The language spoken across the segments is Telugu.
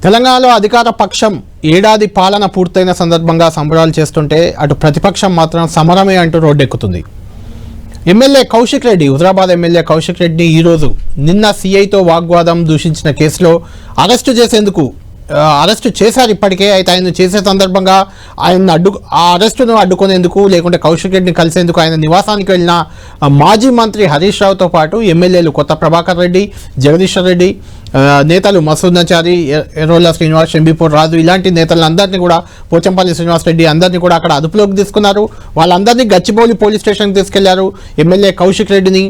తెలంగాణలో అధికార పక్షం ఏడాది పాలన పూర్తయిన సందర్భంగా సంబరాలు చేస్తుంటే అటు ప్రతిపక్షం మాత్రం సమరమే అంటూ రోడ్డెక్కుతుంది. ఎమ్మెల్యే కౌశిక్ రెడ్డి, హుజరాబాద్ ఎమ్మెల్యే కౌశిక్ రెడ్డిని ఈరోజు నిన్న సిఐతో వాగ్వాదం దూషించిన కేసులో అరెస్టు చేశారు. ఇప్పటికే అయితే ఆయన చేసే సందర్భంగా ఆ అరెస్టును అడ్డుకునేందుకు లేకుంటే కౌశిక్ రెడ్డిని కలిసేందుకు ఆయన నివాసానికి వెళ్ళిన మాజీ మంత్రి హరీష్ రావుతో పాటు ఎమ్మెల్యేలు కొత్త ప్రభాకర్ రెడ్డి, జగదీశ్వర్ రెడ్డి, నేతలు మసూద్ నచారి, ఎర్రోల శ్రీనివాస్, షంబీపూర్ రాజు ఇలాంటి నేతలందరినీ కూడా, పోచంపల్లి శ్రీనివాస్ రెడ్డి అందరినీ కూడా అక్కడ అదుపులోకి తీసుకున్నారు. వాళ్ళందరినీ గచ్చిబౌలి పోలీస్ స్టేషన్కి తీసుకెళ్లారు. ఎమ్మెల్యే కౌశిక్ రెడ్డిని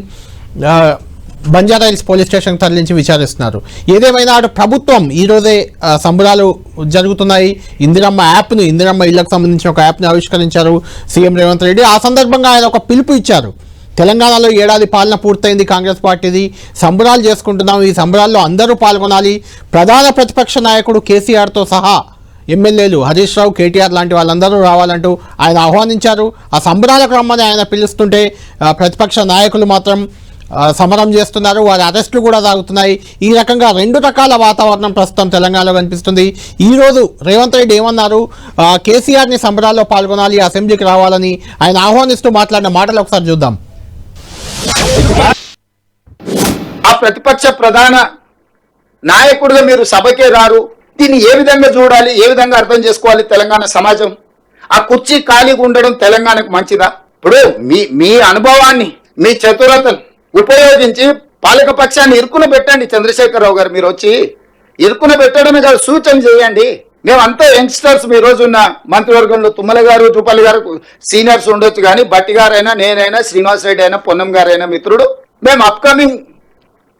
బంజారాహిల్స్ పోలీస్ స్టేషన్కి తరలించి విచారిస్తున్నారు. ఏదేమైనా అటు ప్రభుత్వం ఈరోజే సంబరాలు జరుగుతున్నాయి. ఇందిరమ్మ ఇళ్లకు సంబంధించిన ఒక యాప్ని ఆవిష్కరించారు సీఎం రేవంత్ రెడ్డి. ఆ సందర్భంగా ఆయన ఒక పిలుపు ఇచ్చారు. తెలంగాణలో ఏడాది పాలన పూర్తయింది కాంగ్రెస్ పార్టీది, సంబరాలు చేసుకుంటున్నాం, ఈ సంబరాల్లో అందరూ పాల్గొనాలి. ప్రధాన ప్రతిపక్ష నాయకుడు కేసీఆర్తో సహా ఎమ్మెల్యేలు హరీష్ రావు, కేటీఆర్ లాంటి వాళ్ళందరూ రావాలంటూ ఆయన ఆహ్వానించారు. ఆ సంబరాలకు రమ్మని ఆయన పిలుస్తుంటే ప్రతిపక్ష నాయకులు మాత్రం సమరం చేస్తున్నారు. వారి అరెస్టులు కూడా సాగుతున్నాయి. ఈ రకంగా రెండు రకాల వాతావరణం ప్రస్తుతం తెలంగాణలో కనిపిస్తుంది. ఈరోజు రేవంత్ రెడ్డి ఏమన్నారు, కేసీఆర్ని సంబరాల్లో పాల్గొనాలి, అసెంబ్లీకి రావాలని ఆయన ఆహ్వానిస్తూ మాట్లాడిన మాటలు ఒకసారి చూద్దాం. ఆ ప్రతిపక్ష ప్రధాన నాయకుడిగా మీరు సభకే రారు. దీన్ని ఏ విధంగా చూడాలి, ఏ విధంగా అర్థం చేసుకోవాలి తెలంగాణ సమాజం? ఆ కుర్చీ ఖాళీగా ఉండడం తెలంగాణకు మంచిదా? ఇప్పుడు మీ అనుభవాన్ని, మీ చతురతను ఉపయోగించి పాలక పక్షాన్ని ఇరుకున పెట్టండి. చంద్రశేఖరరావు గారు, మీరు వచ్చి ఇరుకున పెట్టడమే కాదు, సూచన చేయండి. మేమంతా యంగ్స్టర్స్, మీ రోజున్న మంత్రివర్గంలో తుమ్మల గారు, రూపాలి గారు సీనియర్స్ ఉండొచ్చు, కానీ బట్టి గారైనా, నేనైనా, శ్రీనివాస్ రెడ్డి అయినా, పొన్నం గారైనా మిత్రుడు, మేము అప్కమింగ్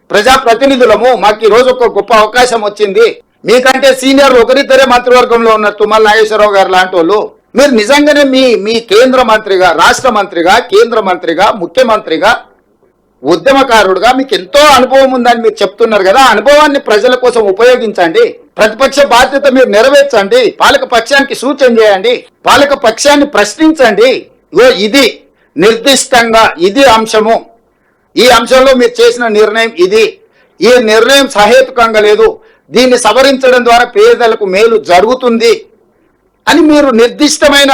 ప్రజాప్రతినిధులము. మాకు ఈ రోజు ఒక గొప్ప అవకాశం వచ్చింది. మీకంటే సీనియర్ ఒకరిద్దరే మంత్రివర్గంలో ఉన్నారు, తుమ్మల నాగేశ్వరరావు గారు లాంటి వాళ్ళు. మీరు నిజంగానే మీ కేంద్ర మంత్రిగా, రాష్ట్ర మంత్రిగా, కేంద్ర మంత్రిగా, ముఖ్యమంత్రిగా, ఉద్యమకారుడుగా మీకు ఎంతో అనుభవం ఉందని మీరు చెప్తున్నారు కదా. అనుభవాన్ని ప్రజల కోసం ఉపయోగించండి. ప్రతిపక్ష బాధ్యత మీరు నెరవేర్చండి. పాలక పక్షానికి సూచన చేయండి. పాలక పక్షాన్ని ప్రశ్నించండి. ఇది నిర్దిష్టంగా ఇది అంశము, ఈ అంశంలో మీరు చేసిన నిర్ణయం ఇది, ఈ నిర్ణయం సహేతుకంగా లేదు, దీన్ని సవరించడం ద్వారా పేదలకు మేలు జరుగుతుంది అని మీరు నిర్దిష్టమైన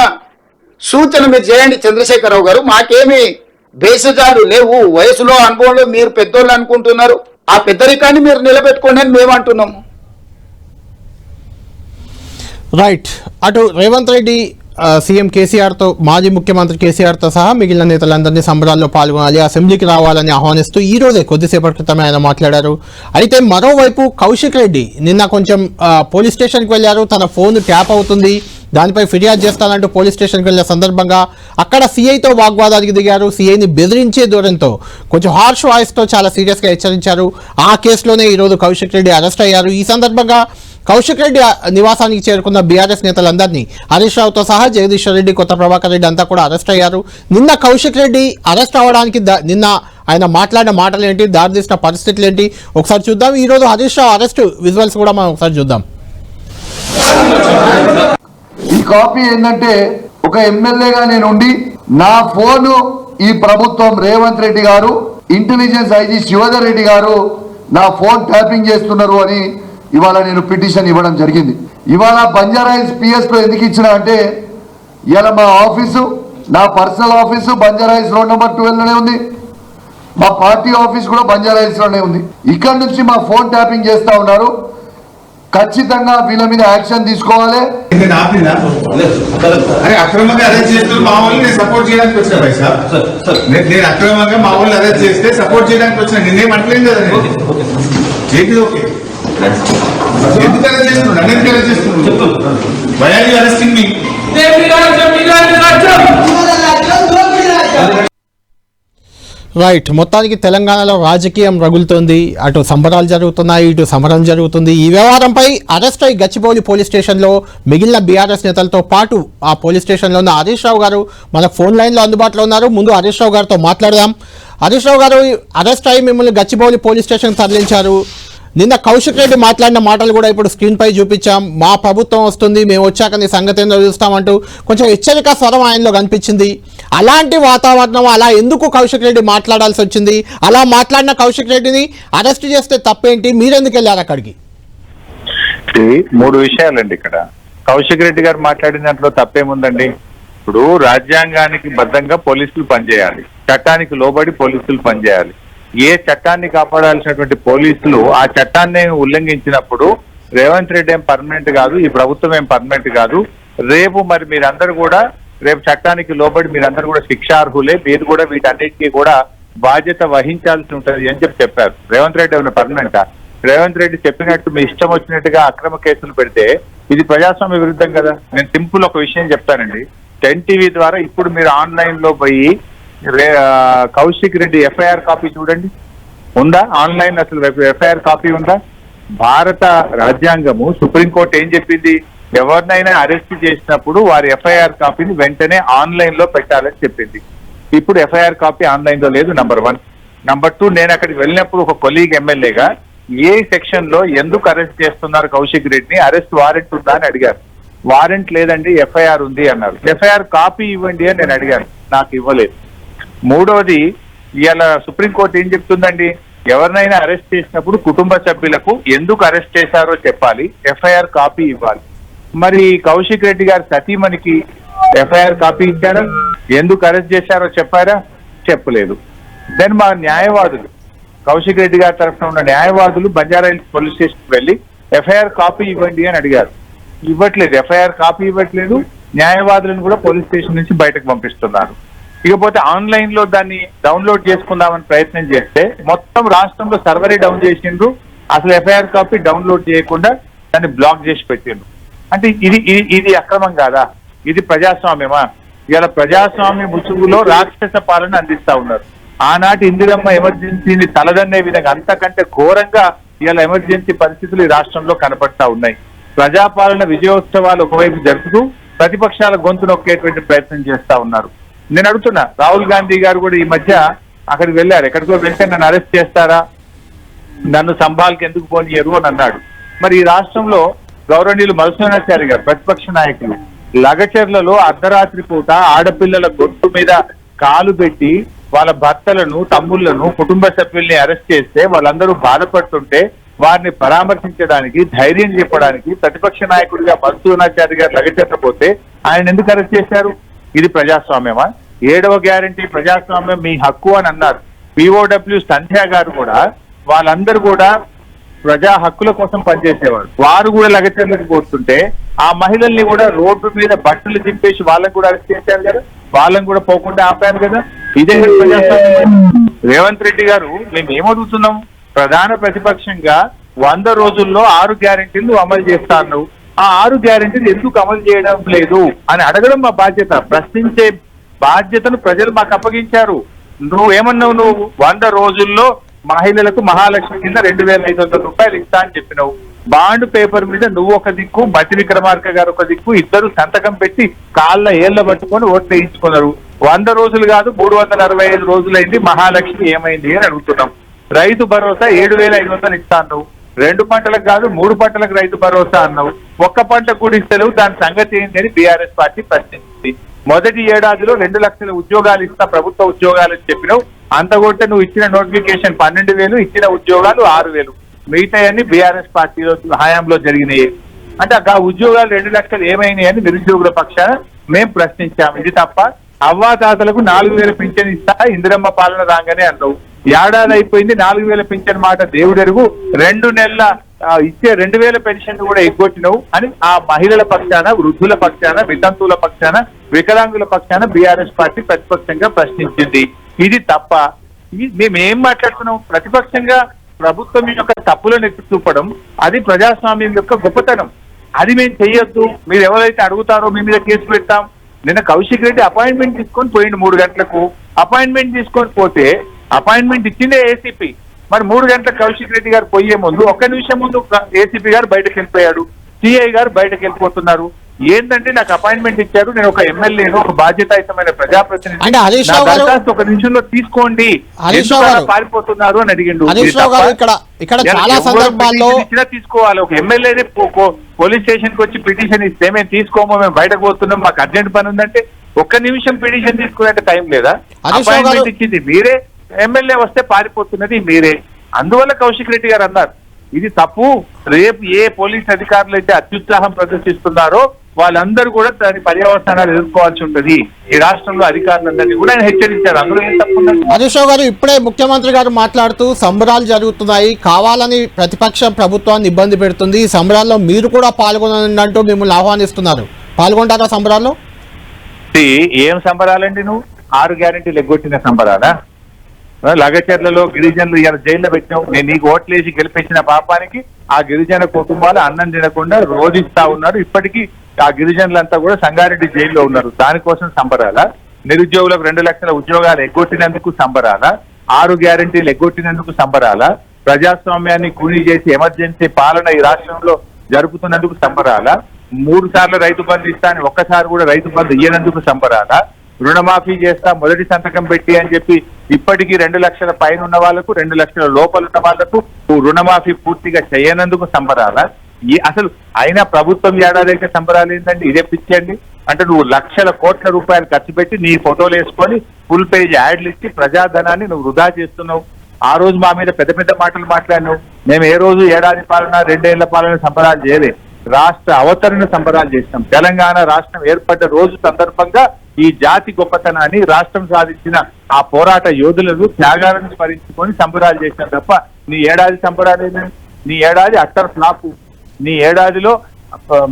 సూచన మీరు చేయండి చంద్రశేఖరరావు గారు. మాకేమి భేషజాలు లేవు. వయసులో, అనుభవంలో మీరు పెద్దోళ్ళు అనుకుంటున్నారు. ఆ పెద్దరికాన్ని మీరు నిలబెట్టుకోండి అని మేము అంటున్నాము. రైట్. అటు రేవంత్ రెడ్డి సీఎం కేసీఆర్తో, మాజీ ముఖ్యమంత్రి కేసీఆర్తో సహా మిగిలిన నేతలందరినీ సంబరాల్లో పాల్గొనాలి, అసెంబ్లీకి రావాలని ఆహ్వానిస్తూ ఈ రోజే కొద్దిసేపటి క్రితమే ఆయన మాట్లాడారు. అయితే మరోవైపు కౌశిక్ రెడ్డి నిన్న కొంచెం పోలీస్ స్టేషన్కి వెళ్ళారు. తన ఫోన్ ట్యాప్ అవుతుంది, దానిపై ఫిర్యాదు చేస్తానంటూ పోలీస్ స్టేషన్కి వెళ్ళిన సందర్భంగా అక్కడ సీఐతో వాగ్వాదానికి దిగారు. సీఐని బెదిరించే ధోరణితో, కొంచెం హార్ష్ వాయిస్తో చాలా సీరియస్గా హెచ్చరించారు. ఆ కేసులోనే ఈరోజు కౌశిక్ రెడ్డి అరెస్ట్ అయ్యారు. ఈ సందర్భంగా కౌశిక్ రెడ్డి నివాసానికి చేరుకున్న బీఆర్ఎస్ నేతలందరినీ, హరీష్ రావుతో సహా జగదీశ్వర్ రెడ్డి, కొత్త ప్రభాకర్ రెడ్డి అంతా కూడా అరెస్ట్ అయ్యారు. నిన్న కౌశిక్ రెడ్డి అరెస్ట్ అవ్వడానికి నిన్న ఆయన మాట్లాడిన మాటలు ఏంటి, దారితీసిన పరిస్థితులు ఏంటి ఒకసారి చూద్దాం. ఈరోజు హరీష్ రావు అరెస్ట్ విజువల్స్ కూడా మనం ఒకసారి చూద్దాం. ఈ కాపీ ఏంటంటే, ఒక ఎమ్మెల్యేగా నేను ఉండి నా ఫోను ఈ ప్రభుత్వం రేవంత్ రెడ్డి గారు, ఇంటెలిజెన్స్ ఐజీ శివధర్ రెడ్డి గారు నా ఫోన్ ట్యాపింగ్ చేస్తున్నారు అని ఇవాళ నేను పిటిషన్ ఇవ్వడం జరిగింది. ఇవాళ బంజారాహిల్స్ పిఎస్ లో ఎందుకు ఇచ్చిన అంటే, ఇవాళ మా ఆఫీసు, నా personal office Banjara Hills road number 12 లోనే ఉంది. మా పార్టీ ఆఫీస్ కూడా బంజారాహిల్స్ లోనే ఉంది. ఇక్కడ నుంచి మా ఫోన్ ట్యాపింగ్ చేస్తా ఉన్నారు. ఖచ్చితంగా వీళ్ళ మీద యాక్షన్ తీసుకోవాలి. అక్రమంగా అరెస్ట్ చేస్తే మా వాళ్ళని నేను సపోర్ట్ చేయడానికి వచ్చిన పైసా, నేను అక్రమంగా మా వాళ్ళని అరెస్ట్ చేస్తే సపోర్ట్ చేయడానికి వచ్చిన, నిన్నేం అంటలేదు కదా. ఏంటి ఓకే, ఎందుకు అరెస్ట్ చేస్తున్నాడు, నన్ను ఎందుకు అరెస్ట్ చేస్తున్నాడు? Why are you arresting me? Right. మొత్తానికి తెలంగాణలో రాజకీయం రగులుతోంది. అటు సంబరాలు జరుగుతున్నాయి, ఇటు సమరం జరుగుతుంది. ఈ వ్యవహారంపై అరెస్ట్ అయి గచ్చిబౌలి పోలీస్ స్టేషన్లో మిగిలిన బీఆర్ఎస్ నేతలతో పాటు ఆ పోలీస్ స్టేషన్లో ఉన్న హరీష్ రావు గారు మన ఫోన్ లైన్లో అందుబాటులో ఉన్నారు. ముందు హరీష్ రావు గారితో మాట్లాడదాం. హరీష్ రావు గారు, అరెస్ట్ అయి మిమ్మల్ని గచ్చిబౌలి పోలీస్ స్టేషన్ తరలించారు. నిన్న కౌశిక్ రెడ్డి మాట్లాడిన మాటలు కూడా ఇప్పుడు స్క్రీన్ పై చూపించాం. మా ప్రభుత్వం వస్తుంది, మేము వచ్చాక నీ సంగతి ఏందో చూస్తామంటూ కొంచెం హెచ్చరిక స్వరం ఆయనలో కనిపించింది. అలాంటి వాతావరణం, అలా ఎందుకు కౌశిక్ రెడ్డి మాట్లాడాల్సి వచ్చింది? అలా మాట్లాడిన కౌశిక్ రెడ్డిని అరెస్ట్ చేస్తే తప్పేంటి? మీరెందుకు వెళ్ళారు అక్కడికి? ఇది మూడు విషయాలండి ఇక్కడ. కౌశిక్ రెడ్డి గారు మాట్లాడిన దాంట్లో తప్పేముందండి? ఇప్పుడు రాజ్యాంగానికి బద్ధంగా పోలీసులు పనిచేయాలి, చట్టానికి లోబడి పోలీసులు పనిచేయాలి. ఏ చట్టాన్ని కాపాడాల్సినటువంటి పోలీసులు ఆ చట్టాన్ని ఉల్లంఘించినప్పుడు రేవంత్ రెడ్డి ఏం పర్మనెంట్ కాదు, ఈ ప్రభుత్వం ఏం పర్మనెంట్ కాదు. రేపు మరి మీరందరూ కూడా రేపు చట్టానికి లోబడి మీరందరూ కూడా శిక్షార్హులే, మీరు కూడా వీటన్నిటికీ కూడా బాధ్యత వహించాల్సి ఉంటుంది అని చెప్పారు. రేవంత్ రెడ్డి ఏమైనా పర్మనెంటా? రేవంత్ రెడ్డి చెప్పినట్టు మీ ఇష్టం వచ్చినట్టుగా అక్రమ కేసులు పెడితే ఇది ప్రజాస్వామ్య విరుద్ధం కదా. నేను సింపుల్ ఒక విషయం చెప్తానండి. 10 TV ద్వారా ఇప్పుడు మీరు ఆన్లైన్ లో పోయి కౌశిక్ రెడ్డి ఎఫ్ఐఆర్ కాపీ చూడండి, ఉందా ఆన్లైన్? అసలు ఎఫ్ఐఆర్ కాపీ ఉందా? భారత రాజ్యాంగము సుప్రీంకోర్టు ఏం చెప్పింది? ఎవరినైనా అరెస్ట్ చేసినప్పుడు వారి ఎఫ్ఐఆర్ కాపీని వెంటనే ఆన్లైన్ లో పెట్టాలని చెప్పింది. ఇప్పుడు ఎఫ్ఐఆర్ కాపీ ఆన్లైన్ లో లేదు, నంబర్ 1. నంబర్ 2, నేను అక్కడికి వెళ్ళినప్పుడు ఒక కొలీగ్ ఎమ్మెల్యేగా ఏ సెక్షన్ లో ఎందుకు అరెస్ట్ చేస్తున్నారు కౌశిక్ రెడ్డిని, అరెస్ట్ వారెంట్ ఉందా అని అడిగారు. వారెంట్ లేదండి, ఎఫ్ఐఆర్ ఉంది అన్నారు. ఎఫ్ఐఆర్ కాపీ ఇవ్వండి అని నేను అడిగాను, నాకు ఇవ్వలేదు. మూడోది, ఇవాళ సుప్రీంకోర్టు ఏం చెప్తుందండి? ఎవరినైనా అరెస్ట్ చేసినప్పుడు కుటుంబ సభ్యులకు ఎందుకు అరెస్ట్ చేశారో చెప్పాలి, ఎఫ్ఐఆర్ కాపీ ఇవ్వాలి. మరి కౌశిక్ రెడ్డి గారి సతీమణికి ఎఫ్ఐఆర్ కాపీ ఇచ్చారా? ఎందుకు అరెస్ట్ చేశారో చెప్పారా? చెప్పలేదు. దెన్ మా న్యాయవాదులు, కౌశిక్ రెడ్డి గారి తరఫున ఉన్న న్యాయవాదులు బంజారాహిల్స్ పోలీస్ స్టేషన్ వెళ్ళి ఎఫ్ఐఆర్ కాపీ ఇవ్వండి అని అడిగారు, ఇవ్వట్లేదు. ఎఫ్ఐఆర్ కాపీ ఇవ్వట్లేదు, న్యాయవాదులను కూడా పోలీస్ స్టేషన్ నుంచి బయటకు పంపిస్తున్నారు. ఇకపోతే ఆన్లైన్ లో దాన్ని డౌన్లోడ్ చేసుకుందామని ప్రయత్నం చేస్తే మొత్తం రాష్ట్రంలో సర్వరే డౌన్ చేసిండ్రు, అసలు ఎఫ్ఐఆర్ కాపీ డౌన్లోడ్ చేయకుండా దాన్ని బ్లాక్ చేసి పెట్టిండ్రు. అంటే ఇది అక్రమం కాదా? ఇది ప్రజాస్వామ్యమా? ఇవాళ ప్రజాస్వామ్య ముసుగులో రాక్షస పాలన అందిస్తా ఉన్నారు. ఆనాటి ఇందిరమ్మ ఎమర్జెన్సీని తలదన్నే విధంగా అంతకంటే ఘోరంగా ఇవాళ ఎమర్జెన్సీ పరిస్థితులు ఈ రాష్ట్రంలో కనపడతా ఉన్నాయి. ప్రజాపాలన విజయోత్సవాలు ఒకవైపు జరుపుతూ ప్రతిపక్షాల గొంతు నొక్కేటువంటి ప్రయత్నం చేస్తా ఉన్నారు. నేను అడుగుతున్నా, రాహుల్ గాంధీ గారు కూడా ఈ మధ్య అక్కడికి వెళ్ళారు. ఎక్కడికో వెళ్తే నన్ను అరెస్ట్ చేస్తారా, నన్ను సంభాల్కి ఎందుకు పోనీయరు అని అన్నాడు. మరి ఈ రాష్ట్రంలో గౌరవనీయులు మధుసూదనాచారి గారు ప్రతిపక్ష నాయకులు లగచర్లలో అర్ధరాత్రి పూట ఆడపిల్లల గొంతు మీద కాలు పెట్టి వాళ్ళ భర్తలను, తమ్ముళ్లను, కుటుంబ సభ్యుల్ని అరెస్ట్ చేస్తే వాళ్ళందరూ బాధపడుతుంటే వారిని పరామర్శించడానికి, ధైర్యం చెప్పడానికి ప్రతిపక్ష నాయకుడిగా మధుసూదనాచారి గారు లగచర్లపోతే ఆయన ఎందుకు అరెస్ట్ చేశారు? ఇది ప్రజాస్వామ్యమా? 7వ గ్యారంటీ ప్రజాస్వామ్యం మీ హక్కు అని అన్నారు. POW సంధ్య గారు కూడా, వాళ్ళందరూ కూడా ప్రజా హక్కుల కోసం పనిచేసేవారు. వారు కూడా లగచర్లకు పోతుంటే ఆ మహిళల్ని కూడా రోడ్డు మీద బట్టలు దింపేసి వాళ్ళని కూడా అరెస్ట్ చేశారు కదా, వాళ్ళని కూడా పోకుండా ఆపారు కదా. ఇదే ప్రజాస్వామ్యం. రేవంత్ రెడ్డి గారు మేము ఏమడుగుతున్నాం? ప్రధాన ప్రతిపక్షంగా 100 రోజుల్లో 6 గ్యారెంటీలు అమలు చేస్తాను, ఆ 6 గ్యారెంటీలు ఎందుకు అమలు చేయడం లేదు అని అడగడం మా బాధ్యత. ప్రశ్నించే బాధ్యతను ప్రజలు మాకు అప్పగించారు. నువ్వేమన్నావు? నువ్వు 100 రోజుల్లో మహిళలకు మహాలక్ష్మి కింద 2,500 రూపాయలు ఇస్తా అని చెప్పినావు. బాండ్ పేపర్ మీద నువ్వు ఒక దిక్కు, బట్టి విక్రమార్క గారు ఒక దిక్కు, ఇద్దరు సంతకం పెట్టి కాళ్ళ ఏళ్ల పట్టుకొని ఓట్లు వేయించుకున్నారు. 100 రోజులు కాదు, 365 రోజులైంది. మహాలక్ష్మి ఏమైంది అని అడుగుతున్నాం. రైతు భరోసా 7,500 ఇస్తా అన్నావు. 2 పంటలకు కాదు 3 పంటలకు రైతు భరోసా అన్నావు. ఒక్క పంట కూడా ఇస్తలేవు. దాని సంగతి ఏంటి అని బీఆర్ఎస్ పార్టీ ప్రశ్నించింది. మొదటి ఏడాదిలో 2 లక్షల ఉద్యోగాలు ఇస్తా, ప్రభుత్వ ఉద్యోగాలు అని చెప్పినావు. అంతకొట్టే నువ్వు ఇచ్చిన నోటిఫికేషన్ 12,000, ఇచ్చిన ఉద్యోగాలు 6,000. మిగతాయన్ని బీఆర్ఎస్ పార్టీలో హయాంలో జరిగినాయి. అంటే ఆ ఉద్యోగాలు 2 లక్షలు ఏమైనాయి అని నిరుద్యోగుల పక్షాన మేము ప్రశ్నించాము. ఇది తప్ప అవ్వాతాతలకు 4,000 పింఛన్ ఇస్తా ఇందిరమ్మ పాలన రాగానే అన్నావు. ఏడాది అయిపోయింది, 4,000 పింఛన్ మాట దేవుడెరుగు. 2 నెలల ఇచ్చే 2,000 పెన్షన్ కూడా ఎగ్గొట్టినవు అని ఆ మహిళల పక్షాన, వృద్ధుల పక్షాన, వితంతువుల పక్షాన, వికలాంగుల పక్షాన బీఆర్ఎస్ పార్టీ ప్రతిపక్షంగా ప్రశ్నించింది. ఇది తప్ప మేము ఏం మాట్లాడుతున్నాం? ప్రతిపక్షంగా ప్రభుత్వం యొక్క తప్పులను ఎత్తి చూపడం అది ప్రజాస్వామ్యం యొక్క గొప్పతనం. అది మేము చెయ్యొద్దు. మీరు ఎవరైతే అడుగుతారో మీ మీద కేసు పెడతాం. నిన్న కౌశిక్ రెడ్డి అపాయింట్మెంట్ తీసుకొని పోయిండు 3 గంటలకు. అపాయింట్మెంట్ తీసుకొని పోతే అపాయింట్మెంట్ ఇచ్చిందే ఏసీపీ. మరి 3 గంటలకు కౌశిక్ రెడ్డి గారు పోయే ముందు 1 నిమిషం ముందు ఏసీపీ గారు బయటకు వెళ్ళిపోయాడు, సిఐ గారు బయటకు వెళ్ళిపోతున్నారు. ఏంటంటే నాకు అపాయింట్మెంట్ ఇచ్చారు, నేను ఒక ఎమ్మెల్యేను, ఒక బాధ్యతాయుతమైన ప్రజాప్రతినిధి, అంటే హరీష్ రావు గారు 1 నిమిషంలో తీసుకోండి, పారిపోతున్నారు అని అడిగిండు. ఇక్కడ చాలా సందర్భాల్లో తీసుకోవాలి. ఒక ఎమ్మెల్యేని పోలీస్ స్టేషన్ కి వచ్చి పిటిషన్ ఇస్తే మేము తీసుకోమో, మేము బయటకు పోతున్నాం, మాకు అర్జెంట్ పని ఉందంటే 1 నిమిషం పిటిషన్ తీసుకునే టైం లేదా? అపాయింట్మెంట్ ఇచ్చింది మీరే, ఎమ్మెల్యే వస్తే పారిపోతున్నది మీరే. అందువల్ల కౌశిక్ రెడ్డి గారు అన్నారు ఇది తప్పు. రేపు ఏ పోలీస్ అధికారులు అయితే అత్యుత్సాహం ప్రదర్శిస్తున్నారో వాళ్ళందరూ కూడా దాని పర్యవసానాలు ఎదుర్కోవాల్సి ఉంటుంది. ఈ రాష్ట్రంలో అధికారులందరినీ కూడా ఆయన హెచ్చరించారు. అందులో ఏం తప్పుందండి? హరీష్ రావు గారు, ఇప్పుడే ముఖ్యమంత్రి గారు మాట్లాడుతూ సంబరాలు జరుగుతున్నాయి, కావాలని ప్రతిపక్షం ప్రభుత్వాన్ని ఇబ్బంది పెడుతుంది, ఈ సంబరాల్లో మీరు కూడా పాల్గొనండి అంటూ మిమ్మల్ని ఆహ్వానిస్తున్నారు. పాల్గొంటారా సంబరాల్లో? ఏం సంబరాలండి? నువ్వు 6 గ్యారెంటీలు ఎగ్గొట్టిన సంబరాలా? లగచర్లలో గిరిజనులు ఇలా జైల్లో పెట్టినావు. నేను నీకు ఓట్లేసి గెలిపించిన పాపానికి ఆ గిరిజన కుటుంబాలు అన్నం తినకుండా రోధిస్తా ఉన్నారు. ఇప్పటికీ ఆ గిరిజనులంతా కూడా సంగారెడ్డి జైల్లో ఉన్నారు. దానికోసం సంబరాలా? నిరుద్యోగులకు 2 లక్షల ఉద్యోగాలు ఎగ్గొట్టినందుకు సంబరాలా? 6 గ్యారెంటీలు ఎగ్గొట్టినందుకు సంబరాలా? ప్రజాస్వామ్యాన్ని కూలీ చేసి ఎమర్జెన్సీ పాలన ఈ రాష్ట్రంలో జరుపుతున్నందుకు సంబరాలా? 3 సార్లు రైతు బంధు ఇస్తా అని ఒక్కసారి కూడా రైతు బంధు ఇయ్యనందుకు సంబరాలా? రుణమాఫీ చేస్తా మొదటి సంతకం పెట్టి అని చెప్పి ఇప్పటికీ 2 లక్షల పైన ఉన్న వాళ్లకు 2 లక్షల లోపల ఉన్న వాళ్లకు రుణమాఫీ పూర్తిగా చేయనందుకు సంబరాలా? అసలు అయినా ప్రభుత్వం ఏడాదైతే సంబరాలు ఏంటండి? ఇదే పిచ్చండి. అంటే నువ్వు లక్షల కోట్ల రూపాయలు ఖర్చు పెట్టి నీ ఫోటోలు వేసుకొని ఫుల్ పేజ్ యాడ్లు ఇచ్చి ప్రజాధనాన్ని నువ్వు వృధా చేస్తున్నావు. ఆ రోజు మా మీద పెద్ద పెద్ద మాటలు మాట్లాడినావు. మేము ఏ రోజు ఏడాది పాలన 2 ఏళ్ల పాలన సంబరాలు చేయలేదు. రాష్ట్ర అవతరణ సంబరాలు చేసినాం. తెలంగాణ రాష్ట్రం ఏర్పడ్డ రోజు సందర్భంగా ఈ జాతి గొప్పతనాన్ని, రాష్ట్రం సాధించిన ఆ పోరాట యోధులను, త్యాగాలను స్మరించుకొని సంబరాలు చేసినాం తప్ప నీ ఏడాది సంబరాలు ఏంటంటే నీ ఏడాది అట్టర్ ఫ్లాప్. నీ ఏడాదిలో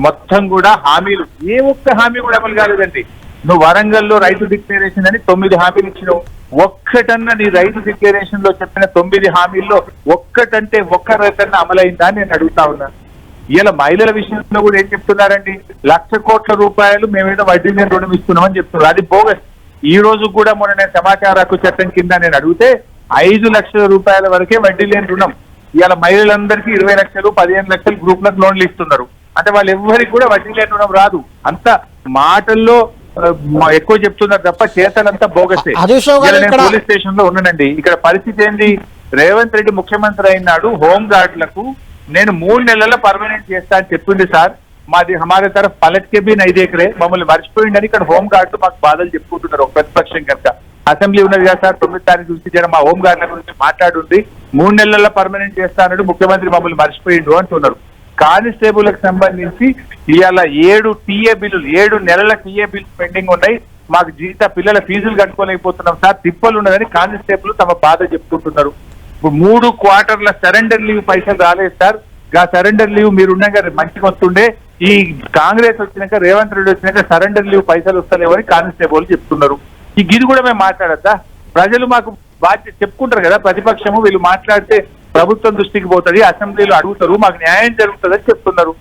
మొత్తం కూడా హామీలు, ఏ ఒక్క హామీ కూడా అమలు కాలేదండి. నువ్వు వరంగల్లో రైతు డిక్లరేషన్ అని 9 హామీలు ఇచ్చినావు. ఒక్కటన్నా నీ రైతు డిక్లరేషన్ లో చెప్పిన 9 హామీల్లో ఒక్కటంటే ఒక్క రైతన్నా అమలైందా అని నేను అడుగుతా ఉన్నాను. ఇలా మహిళల విషయంలో కూడా ఏం చెప్తున్నారండి? 1,00,000 కోట్ల రూపాయలు మేమేదో వడ్డీ మీద రుణం ఇస్తున్నామని చెప్తున్నారు. అది బోగస్. ఈ రోజు కూడా మొన్న నేను సమాచార హక్కు చట్టం కింద నేను అడిగితే 5 లక్షల రూపాయల వరకే వడ్డీ లేని రుణం. ఇవాళ మహిళలందరికీ 20 లక్షలు 15 లక్షలు గ్రూప్లకు లోన్లు ఇస్తున్నారు. అంటే వాళ్ళు ఎవరికి కూడా వడ్డీ లేని రుణం రాదు. అంత మాటల్లో ఎక్కువ చెప్తున్నారు తప్ప చేతలంతా బోగసే. నేను పోలీస్ స్టేషన్ లో ఉన్నానండి. ఇక్కడ పరిస్థితి ఏంది? రేవంత్ రెడ్డి ముఖ్యమంత్రి అయినాడు, హోంగార్డులకు నేను 3 నెలల పర్మనెంట్ చేస్తా అని చెప్పింది. సార్ మాది హమారే తరఫ్ పలట్కే బి నై దేఖ్ రే, మమ్మల్ని మర్చిపోయిందని ఇక్కడ హోంగార్డు మాకు బాధలు చెప్పుకుంటున్నారు. ఒక ప్రతిపక్షం కనుక అసెంబ్లీ ఉన్నది కదా సార్, 9 తారీఖు చూసి జర మా హోంగార్డుల గురించి మాట్లాడుంది. 3 నెలల పర్మనెంట్ చేస్తానడు ముఖ్యమంత్రి, మమ్మల్ని మర్చిపోయిండు అంటున్నారు. కానిస్టేబుల్కి సంబంధించి ఇవాళ 7 టీఏ బిల్లులు, 7 నెలల టీఏ బిల్లు పెండింగ్ ఉన్నాయి. మాకు పిల్లల ఫీజులు కట్టుకోలేకపోతున్నాం సార్, తిప్పలు ఉన్నదని కానిస్టేబుల్ తమ బాధ చెప్పుకుంటున్నారు. 3 క్వార్టర్ల సరెండర్ లీవ్ పైసలు రాలేదు సార్. గా సరెండర్ లీవ్ మీరు ఉండగా మంచిగా వస్తుండే, ఈ కాంగ్రెస్ వచ్చినాక రేవంత్ రెడ్డి వచ్చినాక సరెండర్ లీవ్ పైసలు వస్తలేవని కానిస్టేబుల్ చెప్తున్నారు. ఈ గిది కూడా మేము మాట్లాడద్దా? ప్రజలు మాకు బాధ్యత చెప్పుకుంటారు కదా, ప్రతిపక్షము వీళ్ళు మాట్లాడితే ప్రభుత్వం దృష్టికి పోతుంది, అసెంబ్లీలో అడుగుతారు, మాకు న్యాయం జరుగుతుందని చెప్తున్నారు.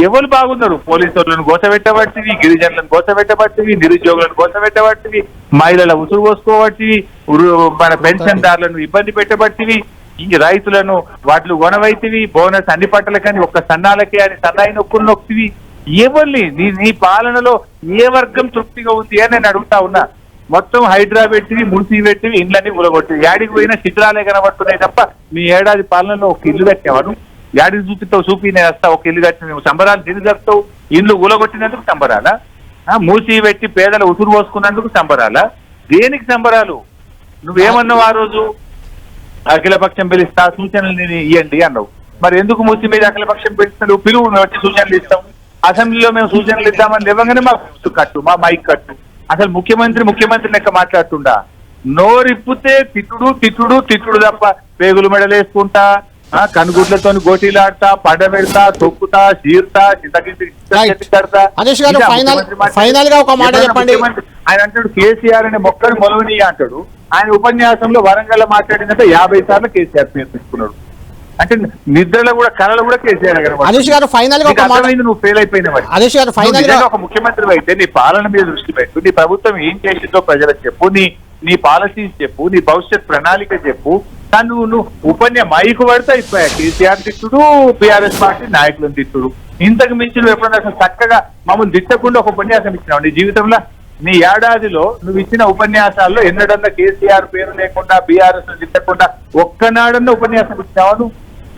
ఎవరు బాగున్నారు? పోలీసులను గోసపెట్టబట్టివి, గిరిజనులను గోసపెట్టబట్టివి, నిరుద్యోగులను గోసపెట్టబట్టివి, మహిళల ఉసురు పోసుకోబట్టివి, మన పెన్షన్దారులను ఇబ్బంది పెట్టబట్టివి, ఈ రైతులను వాటిలు కొనవైతివి, బోనస్ అన్ని పంటలకని ఒక్క సన్నాలకే అని సన్నాయి నొక్కున్నొక్తివి. ఎవరిని నీ పాలనలో ఏ వర్గం తృప్తిగా ఉంది అని నేను అడుగుతా ఉన్నా. మొత్తం హైడ్రా పెట్టివి, మున్సి పెట్టివి, ఇండ్లన్నీ ఊలగొట్టివి. యాడికి పోయినా చిత్రాలే కనబడుతున్నాయి తప్ప మీ ఏడాది పాలనలో ఒక ఇల్లు కట్టేవాడు. యాడికి చూపిస్తావు? చూపి నేను వస్తా, ఒక ఇల్లు కట్టిన సంబరాలు తిరిగి జరుపుతావు. ఇల్లు ఊలగొట్టినందుకు సంబరాలా? మూసి పెట్టి పేదల ఉసురు పోసుకున్నందుకు సంబరాలా? దేనికి సంబరాలు? నువ్వేమన్నావు ఆ రోజు? అఖిలపక్షం పిలుస్తా, సూచనలు ఇవ్వండి అన్నావు. మరి ఎందుకు మూసి మీద అఖిలపక్షం పిలుస్తావు? పిలువు, మేము వచ్చి సూచనలు ఇస్తాం. అసెంబ్లీలో మేము సూచనలు ఇద్దామని ఇవ్వగానే మా కట్టు, మా మైక్ కట్టు. అసలు ముఖ్యమంత్రి లెక్క మాట్లాడుతుండా? నోరిప్పితే తిట్టుడు తిట్టుడు తిట్టుడు తప్ప పేగులు మెడలేసుకుంటా, కనుగుడ్లతో గోటీలాడతా, పడ పెడతా, తొక్కుతా, చీరుతా, కడతా. ఆయన అంటాడు కేసీఆర్ అనే మొక్కలు మొలవని అంటాడు. ఆయన ఉపన్యాసంలో వరంగల్ మాట్లాడినంత 50 సార్లు కేసీఆర్ పేరు తీసుకున్నాడు. అంటే నిద్రలో కూడా కళలో కూడా కేసీఆర్ నువ్వు ఫెయిల్ అయిపోయినావు. ఒక ముఖ్యమంత్రి అయితే నీ పాలన మీద దృష్టి పెట్టు, నీ ప్రభుత్వం ఏం చేసిందో ప్రజలకు చెప్పు, నీ పాలసీస్ చెప్పు, నీ భవిష్యత్ ప్రణాళిక చెప్పు. నువ్వు మైకు పడితే అయిపోయా కేసీఆర్ తిట్టుడు, బీఆర్ఎస్ పార్టీ నాయకులను తిట్టుడు. ఇంతకు మించి నువ్వు ఎప్పుడన్నా చక్కగా మమ్మల్ని తిట్టకుండా ఒక ఉపన్యాసం ఇచ్చినావు నీ జీవితంలో? నీ ఏడాదిలో నువ్వు ఇచ్చిన ఉపన్యాసాల్లో ఎన్నడన్నా కేసీఆర్ పేరు లేకుండా, బీఆర్ఎస్ తిట్టకుండా ఒక్కనాడన్నా ఉపన్యాసం ఇచ్చినావు?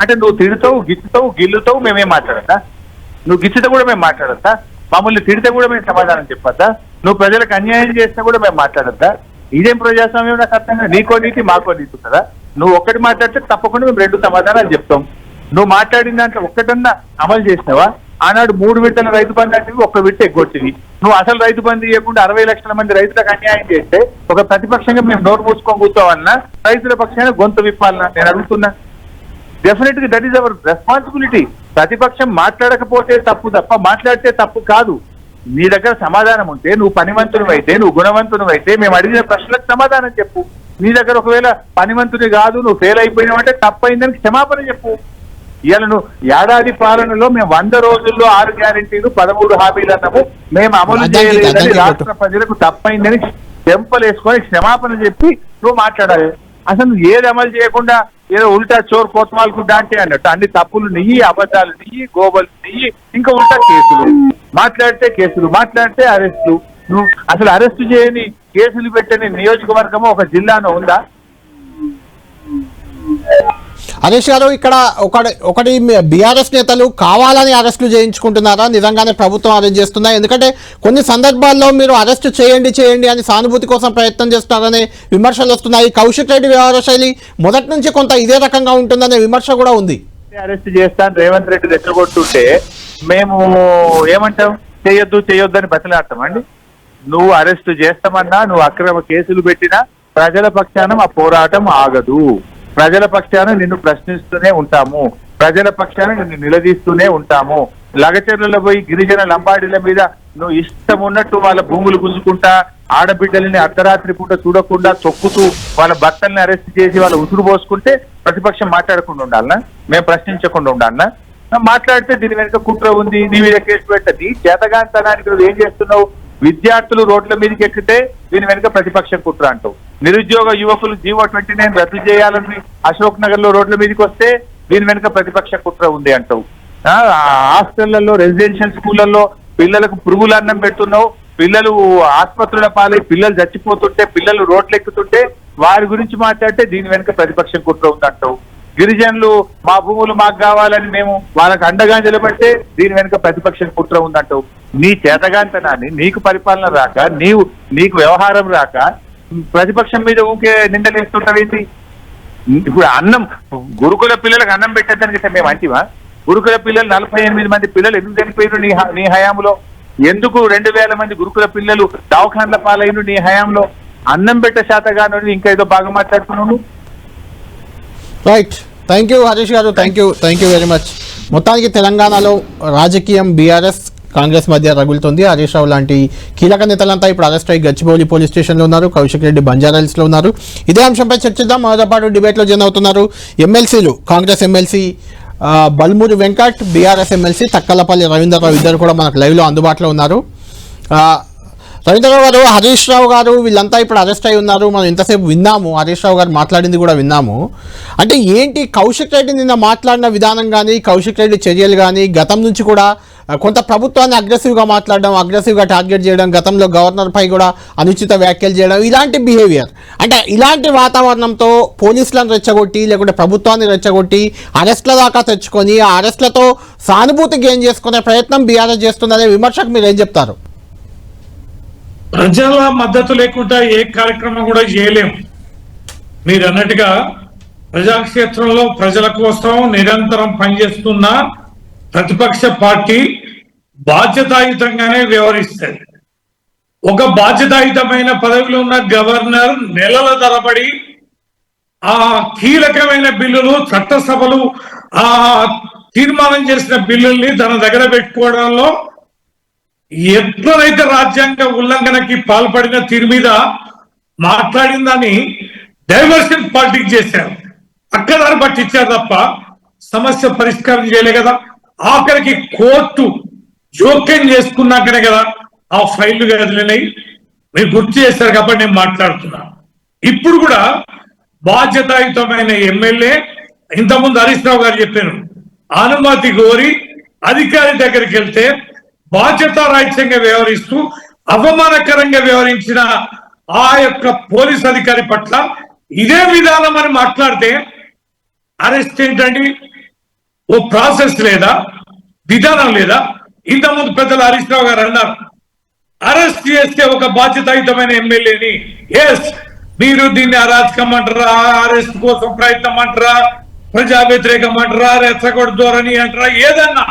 అంటే నువ్వు తిడతావు, గిచ్చుతావు, గిల్లుతావు, మేమేం మాట్లాడద్దా? నువ్వు గిచ్చితే కూడా మేము మాట్లాడద్దా? మమ్మల్ని తిడితే కూడా మేము సమాధానం చెప్పొద్దా? నువ్వు ప్రజలకు అన్యాయం చేసినా కూడా మేము మాట్లాడద్దా? ఇదేం ప్రజాస్వామ్యం? నాకు అర్థంగా నీకో నీతి మాకో నీతి కదా. నువ్వు ఒక్కటి మాట్లాడితే తప్పకుండా మేము 2 సమాధానాలు చెప్తాం. నువ్వు మాట్లాడిన దాంట్లో ఒక్కటన్నా అమలు చేసినావా? ఆనాడు 3 విడతల రైతు బంధు అంటే 1 విడత ఎగ్గొట్టింది. నువ్వు అసలు రైతు బంధు ఇవ్వకుండా 60 లక్షల మంది రైతులకు అన్యాయం చేస్తే ఒక ప్రతిపక్షంగా మేము నోరు మూసుకొని కూర్చోవాలన్నా, రైతుల పక్షాన గొంతు విప్పాలన్నా? నేను అడుగుతున్నా. డెఫినెట్ గా దట్ ఈస్ అవర్ రెస్పాన్సిబిలిటీ. ప్రతిపక్షం మాట్లాడకపోతే తప్పు తప్ప మాట్లాడితే తప్పు కాదు. నీ దగ్గర సమాధానం ఉంటే, నువ్వు పనివంతుడు అయితే, నువ్వు గుణవంతుడు అయితే మేము అడిగిన ప్రశ్నలకు సమాధానం చెప్పు. నీ దగ్గర ఒకవేళ పనివంతుడి కాదు, నువ్వు ఫెయిల్ అయిపోయినావంటే తప్పైందని క్షమాపణ చెప్పు. ఇవాళ నువ్వు ఏడాది పాలనలో మేము 100 రోజుల్లో 6 గ్యారెంటీలు 13 హామీలు అన్నాము, మేము అమలు చేయలేదని రాష్ట్ర ప్రజలకు తప్పైందని చెంపలేసుకొని క్షమాపణ చెప్పి నువ్వు మాట్లాడాలి. అసలు నువ్వు ఏది అమలు చేయకుండా ఏదో ఉల్టా చోర్ కోతమాలకు దాంటే అన్నట్టు అన్ని తప్పులు నెయ్యి, అబద్ధాలు నెయ్యి, గోబలు నెయ్యి, ఇంకా ఉల్టా కేసులు మాట్లాడితే అరెస్టులు. నువ్వు అసలు అరెస్టు చేయని, కేసులు పెట్టని నియోజకవర్గము ఒక జిల్లాలో ఉందా? హరీష్ గారు, ఇక్కడ ఒకటి బీఆర్ఎస్ నేతలు కావాలని అరెస్టులు చేయించుకుంటున్నారా, నిజంగానే ప్రభుత్వం అరెస్ట్ చేస్తుందా? ఎందుకంటే కొన్ని సందర్భాల్లో మీరు అరెస్ట్ చేయండి అని సానుభూతి కోసం ప్రయత్నం చేస్తున్నారనే విమర్శలు వస్తున్నాయి. కౌశిక్ రెడ్డి వ్యవహార శైలి మొదటి నుంచి కొంత ఇదే రకంగా ఉంటుందనే విమర్శ కూడా ఉంది. అరెస్ట్ చేస్తాను రేవంత్ రెడ్డి రెచ్చగొట్టుంటే మేము ఏమంటాం? చేయొద్దు అని బతిలాడతామండి. నువ్వు అరెస్ట్ చేస్తామన్నా, నువ్వు అక్రమ కేసులు పెట్టినా ప్రజల పక్షాన ఆ పోరాటం ఆగదు. ప్రజల పక్షాన నిన్ను ప్రశ్నిస్తూనే ఉంటాము, ప్రజల పక్షాన నిన్ను నిలదీస్తూనే ఉంటాము. లగచర్లలో పోయి గిరిజన లంబాడీల మీద నువ్వు ఇష్టం ఉన్నట్టు వాళ్ళ భూములు గుంజుకుంటా, ఆడబిడ్డలని అర్ధరాత్రి పూట చూడకుండా తొక్కుతూ వాళ్ళ భర్తల్ని అరెస్ట్ చేసి వాళ్ళ ఉసురు పోసుకుంటే ప్రతిపక్షం మాట్లాడకుండా ఉండాలనా? మేము ప్రశ్నించకుండా ఉండాలనా? మాట్లాడితే దీని వెనుక కుట్ర ఉంది, నీ మీద కేసు పెట్టది. చేతగాంతనానికి నువ్వు ఏం చేస్తున్నావు? విద్యార్థులు రోడ్ల మీదకి ఎక్కితే దీని వెనుక ప్రతిపక్షం కుట్ర అంటావు. నిరుద్యోగ యువకులు జీవో 29 రద్దు చేయాలని అశోక్ నగర్ లో రోడ్ల మీదకి వస్తే దీని వెనుక ప్రతిపక్ష కుట్ర ఉంది అంటావు. హాస్టళ్లలో, రెసిడెన్షియల్ స్కూళ్లలో పిల్లలకు పురుగుల అన్నం పెడుతున్నావు. పిల్లలు ఆసుపత్రుల పాలై పిల్లలు చచ్చిపోతుంటే, పిల్లలు రోడ్లు ఎక్కుతుంటే వారి గురించి మాట్లాడితే దీని వెనుక ప్రతిపక్షం కుట్ర ఉంది అంటావు. గిరిజనులు మా భూములు మాకు కావాలని మేము వాళ్ళకి అండగా నిలబడితే దీని వెనుక ప్రతిపక్షం కుట్ర ఉందంటావు. నీ చేతగాంతనాన్ని, నీకు పరిపాలన రాక, నీకు వ్యవహారం రాక ప్రతిపక్షం మీద ఊకే నిందలేస్తుంటావేంటి? ఇప్పుడు అన్నం గురుకుల పిల్లలకు అన్నం పెట్టేదానికి మేము అంటివా? గురుకుల పిల్లలు 48 మంది పిల్లలు ఎందుకు చనిపోయారు నీ హయాంలో? ఎందుకు 2000 మంది గురుకుల పిల్లలు దవాఖాన్ల పాలైన నీ హయాంలో? అన్నం పెట్టే శాతగాను ఇంకా ఏదో బాగా మాట్లాడుతున్నావు. రైట్, థ్యాంక్ యూ హరీష్ గారు, థ్యాంక్ యూ వెరీ మచ్. మొత్తానికి తెలంగాణలో రాజకీయం బీఆర్ఎస్ కాంగ్రెస్ మధ్య రగులుతుంది. హరీష్ రావు లాంటి కీలక నేతలంతా ఇప్పుడు అరెస్ట్ అయ్యి గచ్చిబౌలి పోలీస్ స్టేషన్లో ఉన్నారు. కౌశిక్ రెడ్డి బంజారాహిల్స్లో ఉన్నారు. ఇదే అంశంపై చర్చిద్దాం. మనతో పాటు డిబేట్లో జాయిన్ అవుతున్నారు ఎమ్మెల్సీలు, Congress MLC Balmuri Venkat, BRS MLC Takkalapalli Ravindra Rao, ఇద్దరు కూడా మనకు లైవ్లో అందుబాటులో ఉన్నారు. రవీంద్రరావు గారు, హరీష్ రావు గారు వీళ్ళంతా ఇప్పుడు అరెస్ట్ అయి ఉన్నారు. మనం ఇంతసేపు విన్నాము, హరీష్ రావు గారు మాట్లాడింది కూడా విన్నాము. అంటే ఏంటి కౌశిక్ రెడ్డి నిన్న మాట్లాడిన విధానం కానీ, కౌశిక్ రెడ్డి చర్యలు కానీ, గతం నుంచి కూడా కొంత ప్రభుత్వాన్ని అగ్రెసివ్గా మాట్లాడడం, అగ్రెసివ్గా టార్గెట్ చేయడం, గతంలో గవర్నర్పై కూడా అనుచిత వ్యాఖ్యలు చేయడం, ఇలాంటి బిహేవియర్, అంటే ఇలాంటి వాతావరణంతో పోలీసులను రెచ్చగొట్టి లేకుంటే ప్రభుత్వాన్ని రెచ్చగొట్టి అరెస్ట్ల దాకా తెచ్చుకొని ఆ అరెస్ట్లతో సానుభూతి గెయిన్ చేసుకునే ప్రయత్నం బీఆర్ఎస్ చేస్తుందనే విమర్శకు మీరు ఏం చెప్తారు? ప్రజల మద్దతు లేకుండా ఏ కార్యక్రమం కూడా చేయలేము. మీరు అన్నట్టుగా ప్రజాక్షేత్రంలో ప్రజల కోసం నిరంతరం పనిచేస్తున్న ప్రతిపక్ష పార్టీ బాధ్యతాయుతంగానే వ్యవహరిస్తుంది. ఒక బాధ్యతాయుతమైన పదవిలో ఉన్న గవర్నర్ నెలల తరబడి ఆ కీలకమైన బిల్లులు, చట్టసభలు ఆ తీర్మానం చేసిన బిల్లుల్ని తన దగ్గర పెట్టుకోవడంలో ఎట్లనైతే రాజ్యాంగ ఉల్లంఘనకి పాల్పడిన తీరు మీద మాట్లాడిందని డైవర్షన్ పాలిటిక్స్ చేశారు. అక్కదాన్ని పట్టించారు తప్ప సమస్య పరిష్కారం చేయలే కదా. ఆఖరికి కోర్టు జోక్యం చేసుకున్నాకనే కదా ఆ ఫైళ్లు కదిలినాయి. మీరు గుర్తు చేశారు కాబట్టి నేను మాట్లాడుతున్నా. ఇప్పుడు కూడా బాధ్యతాయుతమైన ఎమ్మెల్యే, ఇంతకుముందు హరీష్ రావు గారు చెప్పారు, అనుమతి కోరి అధికారి దగ్గరికి వెళ్తే బాధ్యతారాహిత్యంగా వ్యవహరిస్తూ అవమానకరంగా వ్యవహరించిన ఆ యొక్క పోలీస్ అధికారి పట్ల ఇదే విధానం అని మాట్లాడితే అరెస్ట్ ఏంటండి? ఓ ప్రాసెస్ లేదా, విధానం లేదా? ఇంతకుముందు పెద్దలు హరీష్ రావు గారు అన్నారు, అరెస్ట్ చేస్తే ఒక బాధ్యతాయుతమైన ఎమ్మెల్యేని, ఎస్ మీరు దీన్ని అరాచకం అంటారా, అరెస్ట్ కోసం ప్రయత్నం అంటారా, ప్రజా వ్యతిరేకం అంటారా, రెచ్చగొట్టు ధోరణి అంటారా, ఏదన్నా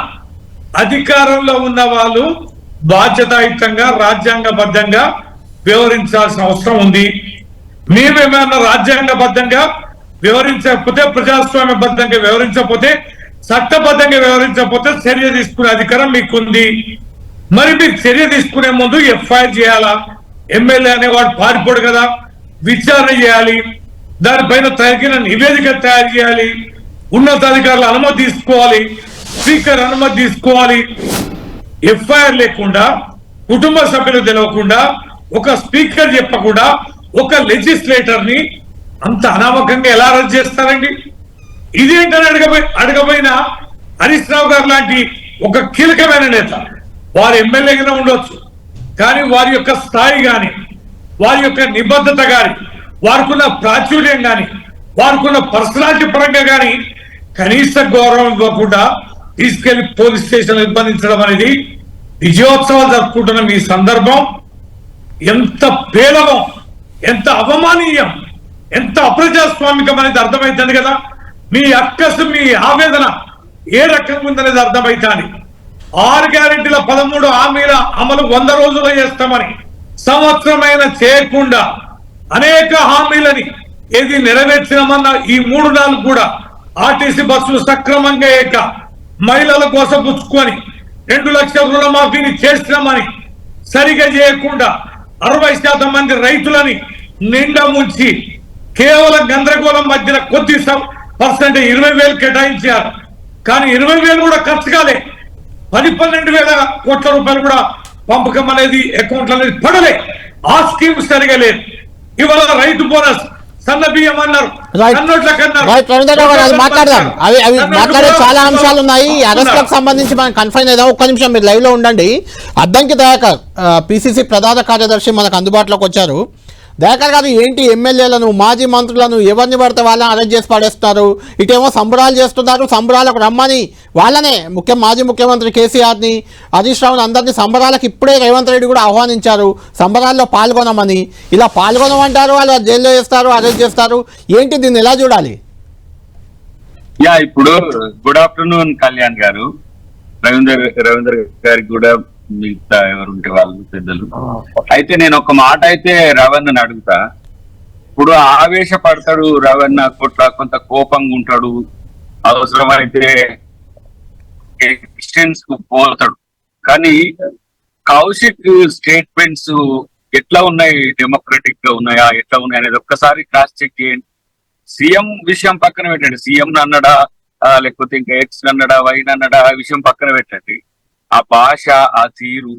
అధికారంలో ఉన్న వాళ్ళు బాధ్యతాయుతంగా రాజ్యాంగబద్ధంగా వ్యవహరించాల్సిన అవసరం ఉంది. మేమేమైనా రాజ్యాంగబద్ధంగా వ్యవహరించకపోతే, ప్రజాస్వామ్యబద్ధంగా వ్యవహరించకపోతే, చట్టబద్ధంగా వ్యవహరించకపోతే చర్య తీసుకునే అధికారం మీకుంది. మరి మీరు చర్య తీసుకునే ముందు ఎఫ్ఐఆర్ చేయాలా? ఎమ్మెల్యే అనేవాడు పారిపోడు కదా, విచారణ చేయాలి, దానిపైన తగిన నివేదిక తయారు చేయాలి, ఉన్నతాధికారుల అనుమతి తీసుకోవాలి, స్పీకర్ అనుమతి తీసుకోవాలి. ఎఫ్ఐఆర్ లేకుండా, కుటుంబ సభ్యులు తెలియకుండా, ఒక స్పీకర్ చెప్పకుండా ఒక లెజిస్లేటర్ ని అంత అనామకంగా ఎలా అరెస్ట్ చేస్తారండి? ఇదేంటని అడగబోయిన హరీష్ రావు గారు లాంటి ఒక కీలకమైన నేత, వారు ఎమ్మెల్యేగానే ఉండొచ్చు, కానీ వారి యొక్క స్థాయి గాని, వారి యొక్క నిబద్ధత గాని, వారికున్న ప్రాచుర్యం గాని, వారికున్న పర్సనాలిటీ పరంగా గాని కనీస గౌరవం ఇవ్వకుండా తీసుకెళ్లి పోలీస్ స్టేషన్ నిర్బంధించడం అనేది విజయోత్సవాలు జరుపుకుంటున్న ఈ సందర్భం ఎంత పేలవం, ఎంత అవమానీయం, ఎంత అప్రజాస్వామికం అనేది అర్థమవుతుంది కదా. మీ అక్కసు, మీ ఆవేదన ఏ రకంగా ఉందనేది అర్థమవుతుంది. 6 గ్యారెంటీల 13 హామీల అమలు 100 రోజుల్లో చేస్తామని సంవత్సరమైన చేయకుండా అనేక హామీలని ఏది నెరవేర్చినామన్న ఈ 3 కూడా ఆర్టీసీ బస్సులు సక్రమంగా ఏక మహిళల కోసం పుచ్చుకొని 2 లక్షల రుణమాఫీని చేసినామని సరిగా చేయకుండా 60% మంది రైతులని నిండా ముంచి కేవలం గందరగోళం మధ్యన కొద్ది పర్సెంట్ 20,000 కేటాయించారు. కానీ 20,000 కూడా ఖర్చు కాలే. 10-12,000 కోట్ల రూపాయలు కూడా పంపకం అనేది అకౌంట్ అనేది పడలే. ఆ స్కీమ్ సరిగా లేదు. ఇవాళ రైతు బోనస్, సన్న బియ్యం అన్నారు, మాట్లాడదాం. అవి మాట్లాడే చాలా అంశాలు ఉన్నాయి. అరెస్ట్లకు సంబంధించి మనం కన్ఫైన్ అయిదాం. ఒక్క నిమిషం మీరు లైవ్ లో ఉండండి. అద్దంకి దయాకర్ పిసిసి ప్రధాన కార్యదర్శి మనకు అందుబాటులోకి వచ్చారు. దయాకర్ గారు, ఏంటి ఎమ్మెల్యేలను, మాజీ మంత్రులను ఎవరిని పడితే వాళ్ళని అరెస్ట్ చేసి పడేస్తున్నారు? ఇటేమో సంబరాలు చేస్తున్నారు, సంబరాలకు రమ్మని వాళ్ళనే మాజీ ముఖ్యమంత్రి కేసీఆర్ని, హరీష్ రావుని అందరినీ సంబరాలకు ఇప్పుడే రేవంత్ రెడ్డి కూడా ఆహ్వానించారు సంబరాల్లో పాల్గొనమని. ఇలా పాల్గొనమంటారు, వాళ్ళు జైల్లో వేస్తారు, అరెస్ట్ చేస్తారు. ఏంటి, దీన్ని ఎలా చూడాలి? ఇప్పుడు గుడ్ ఆఫ్టర్నూన్ కళ్యాణ్ గారు, రవీందర్ గారికి కూడా, మిగతా ఎవరుంటే వాళ్ళు పెద్దలు. అయితే నేను ఒక మాట అయితే రవణ్ణని అడుగుతా. ఇప్పుడు ఆవేశపడతాడు రవణ, కొంత కోపంగా ఉంటాడు, అవసరమైతే ఎక్స్టెన్స్ కు పోతాడు. కానీ కౌశిక్ స్టేట్మెంట్స్ ఎట్లా ఉన్నాయి, డెమోక్రటిక్ గా ఉన్నాయా, ఎట్లా ఉన్నాయి అనేది ఒక్కసారి క్రాస్ చెక్ చేయండి. సీఎం విషయం పక్కన పెట్టండి, సీఎం అన్నడా లేకపోతే ఇంకా ఎక్స్ అన్నడా, వైన్ అన్నడా, ఆ విషయం పక్కన పెట్టండి. ఆ భాష, ఆ తీరు,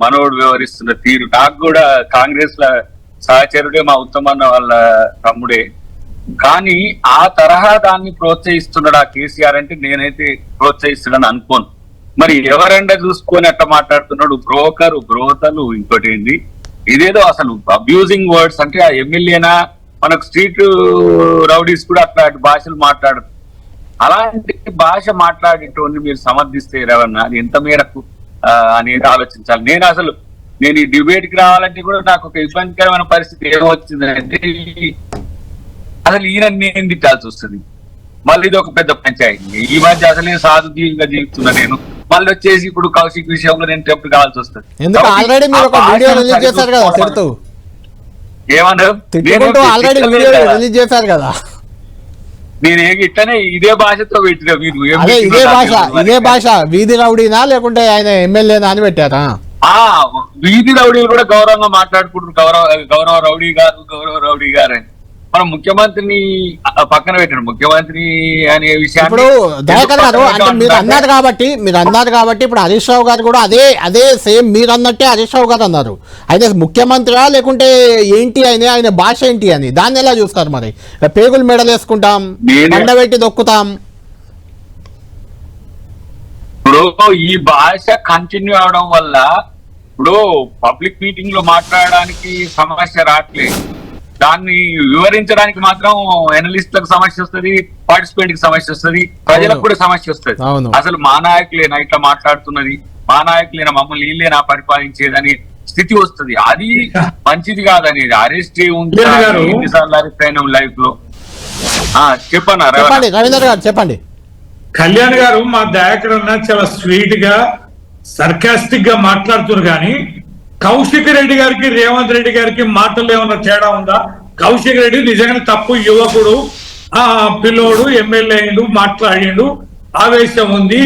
మనోడు వ్యవహరిస్తున్న తీరు, నాకు కూడా కాంగ్రెస్ ల సహచరుడే, మా ఉత్తమన్న వాళ్ళ తమ్ముడే. కానీ ఆ తరహా దాన్ని ప్రోత్సహిస్తున్నాడు ఆ కేసీఆర్ అంటే నేనైతే ప్రోత్సహిస్తున్నాను అనుకోను. మరి ఎవరంటే చూసుకొని అట్లా మాట్లాడుతున్నాడు, బ్రోకరు, బ్రోతలు, ఇంకోటి ఏంది, ఇదేదో అసలు అబ్యూజింగ్ వర్డ్స్. అంటే ఆ ఎమ్మెల్యేనా, మనకు స్ట్రీట్ రౌడీస్ కూడా అట్లాంటి భాషలు మాట్లాడరు. అలాంటి భాష మాట్లాడేటోని మీరు సమర్థిస్తే రవణ, అది ఎంత మేరకు అనేది ఆలోచించాలి. నేను ఈ డిబేట్ కి రావాలంటే కూడా నాకు ఒక ఇబ్బందికరమైన పరిస్థితి ఏమొచ్చిందంటే, అసలు ఈయన నేను తిట్టాల్సి వస్తుంది. మళ్ళీ ఇది ఒక పెద్ద పంచాయతీ. ఈ మధ్య అసలు నేను సాధుజీవిగా జీవిస్తున్నా. నేను మళ్ళీ వచ్చేసి ఇప్పుడు కౌశిక్ విషయంలో నేను టెంప్ట్ కావాల్సి వస్తుంది. ఏమన్నారు? నేను ఇట్లనే ఇదే భాషతో పెట్టినా. మీరు ఇదే భాష వీధి రౌడీనా లేకుంటే ఆయన ఎమ్మెల్యేనా అని పెట్టారా? వీధి రౌడీలు కూడా గౌరవంగా మాట్లాడుకుంటారు, గౌరవ రౌడీ గారు అని. మనం ముఖ్యమంత్రిని పక్కన పెట్టాడు, ముఖ్యమంత్రి అనే విషయాన్ని. ఇప్పుడు దయాకర్ గారు, అంటే మీరు అన్నారు కాబట్టి ఇప్పుడు హరీష్ రావు గారు కూడా అదే సేమ్ మీరు అన్నట్టే హరీష్ రావు గారు అన్నారు. అయితే ముఖ్యమంత్రి లేకుంటే ఏంటి ఆయన భాష ఏంటి అని, దాన్ని ఎలా చూస్తారు? మరి పేగులు మెడలు వేసుకుంటాం, ఎండబెట్టి దొక్కుతాం. ఇప్పుడు ఈ భాష కంటిన్యూ అవడం వల్ల ఇప్పుడు పబ్లిక్ మీటింగ్ లో మాట్లాడడానికి సమస్య రావట్లేదు, దాన్ని వివరించడానికి మాత్రం ఎనలిస్ట్లకు సమస్య వస్తుంది, పార్టిసిపెంట్ కి సమస్య వస్తుంది, ప్రజలకు కూడా సమస్య వస్తుంది. అసలు మా నాయకులేనా ఇట్లా మాట్లాడుతున్నది, మా నాయకులేనా మమ్మల్ని వీళ్ళేనా పరిపాలించేదని స్థితి వస్తుంది. అది మంచిది కాదనేది. అరెస్ట్ ఎన్నిసార్లు అరెస్ట్ అయినాం లైఫ్ లో. చెప్పన్నా చెప్పండి రవీందర్ గారు చెప్పండి. కళ్యాణ్ గారు మా దయాకర్ అన్న చాలా స్వీట్ గా సర్కాస్టిక్ గా మాట్లాడుతున్నారు కానీ కౌశిక్ రెడ్డి గారికి రేవంత్ రెడ్డి గారికి మాటలు ఏమన్నా తేడా ఉందా? కౌశిక్ రెడ్డి నిజంగానే తప్పు యువకుడు, పిల్లోడు, ఎమ్మెల్యే అయిండు, మాట్లాడిండు, ఆవేశం ఉంది,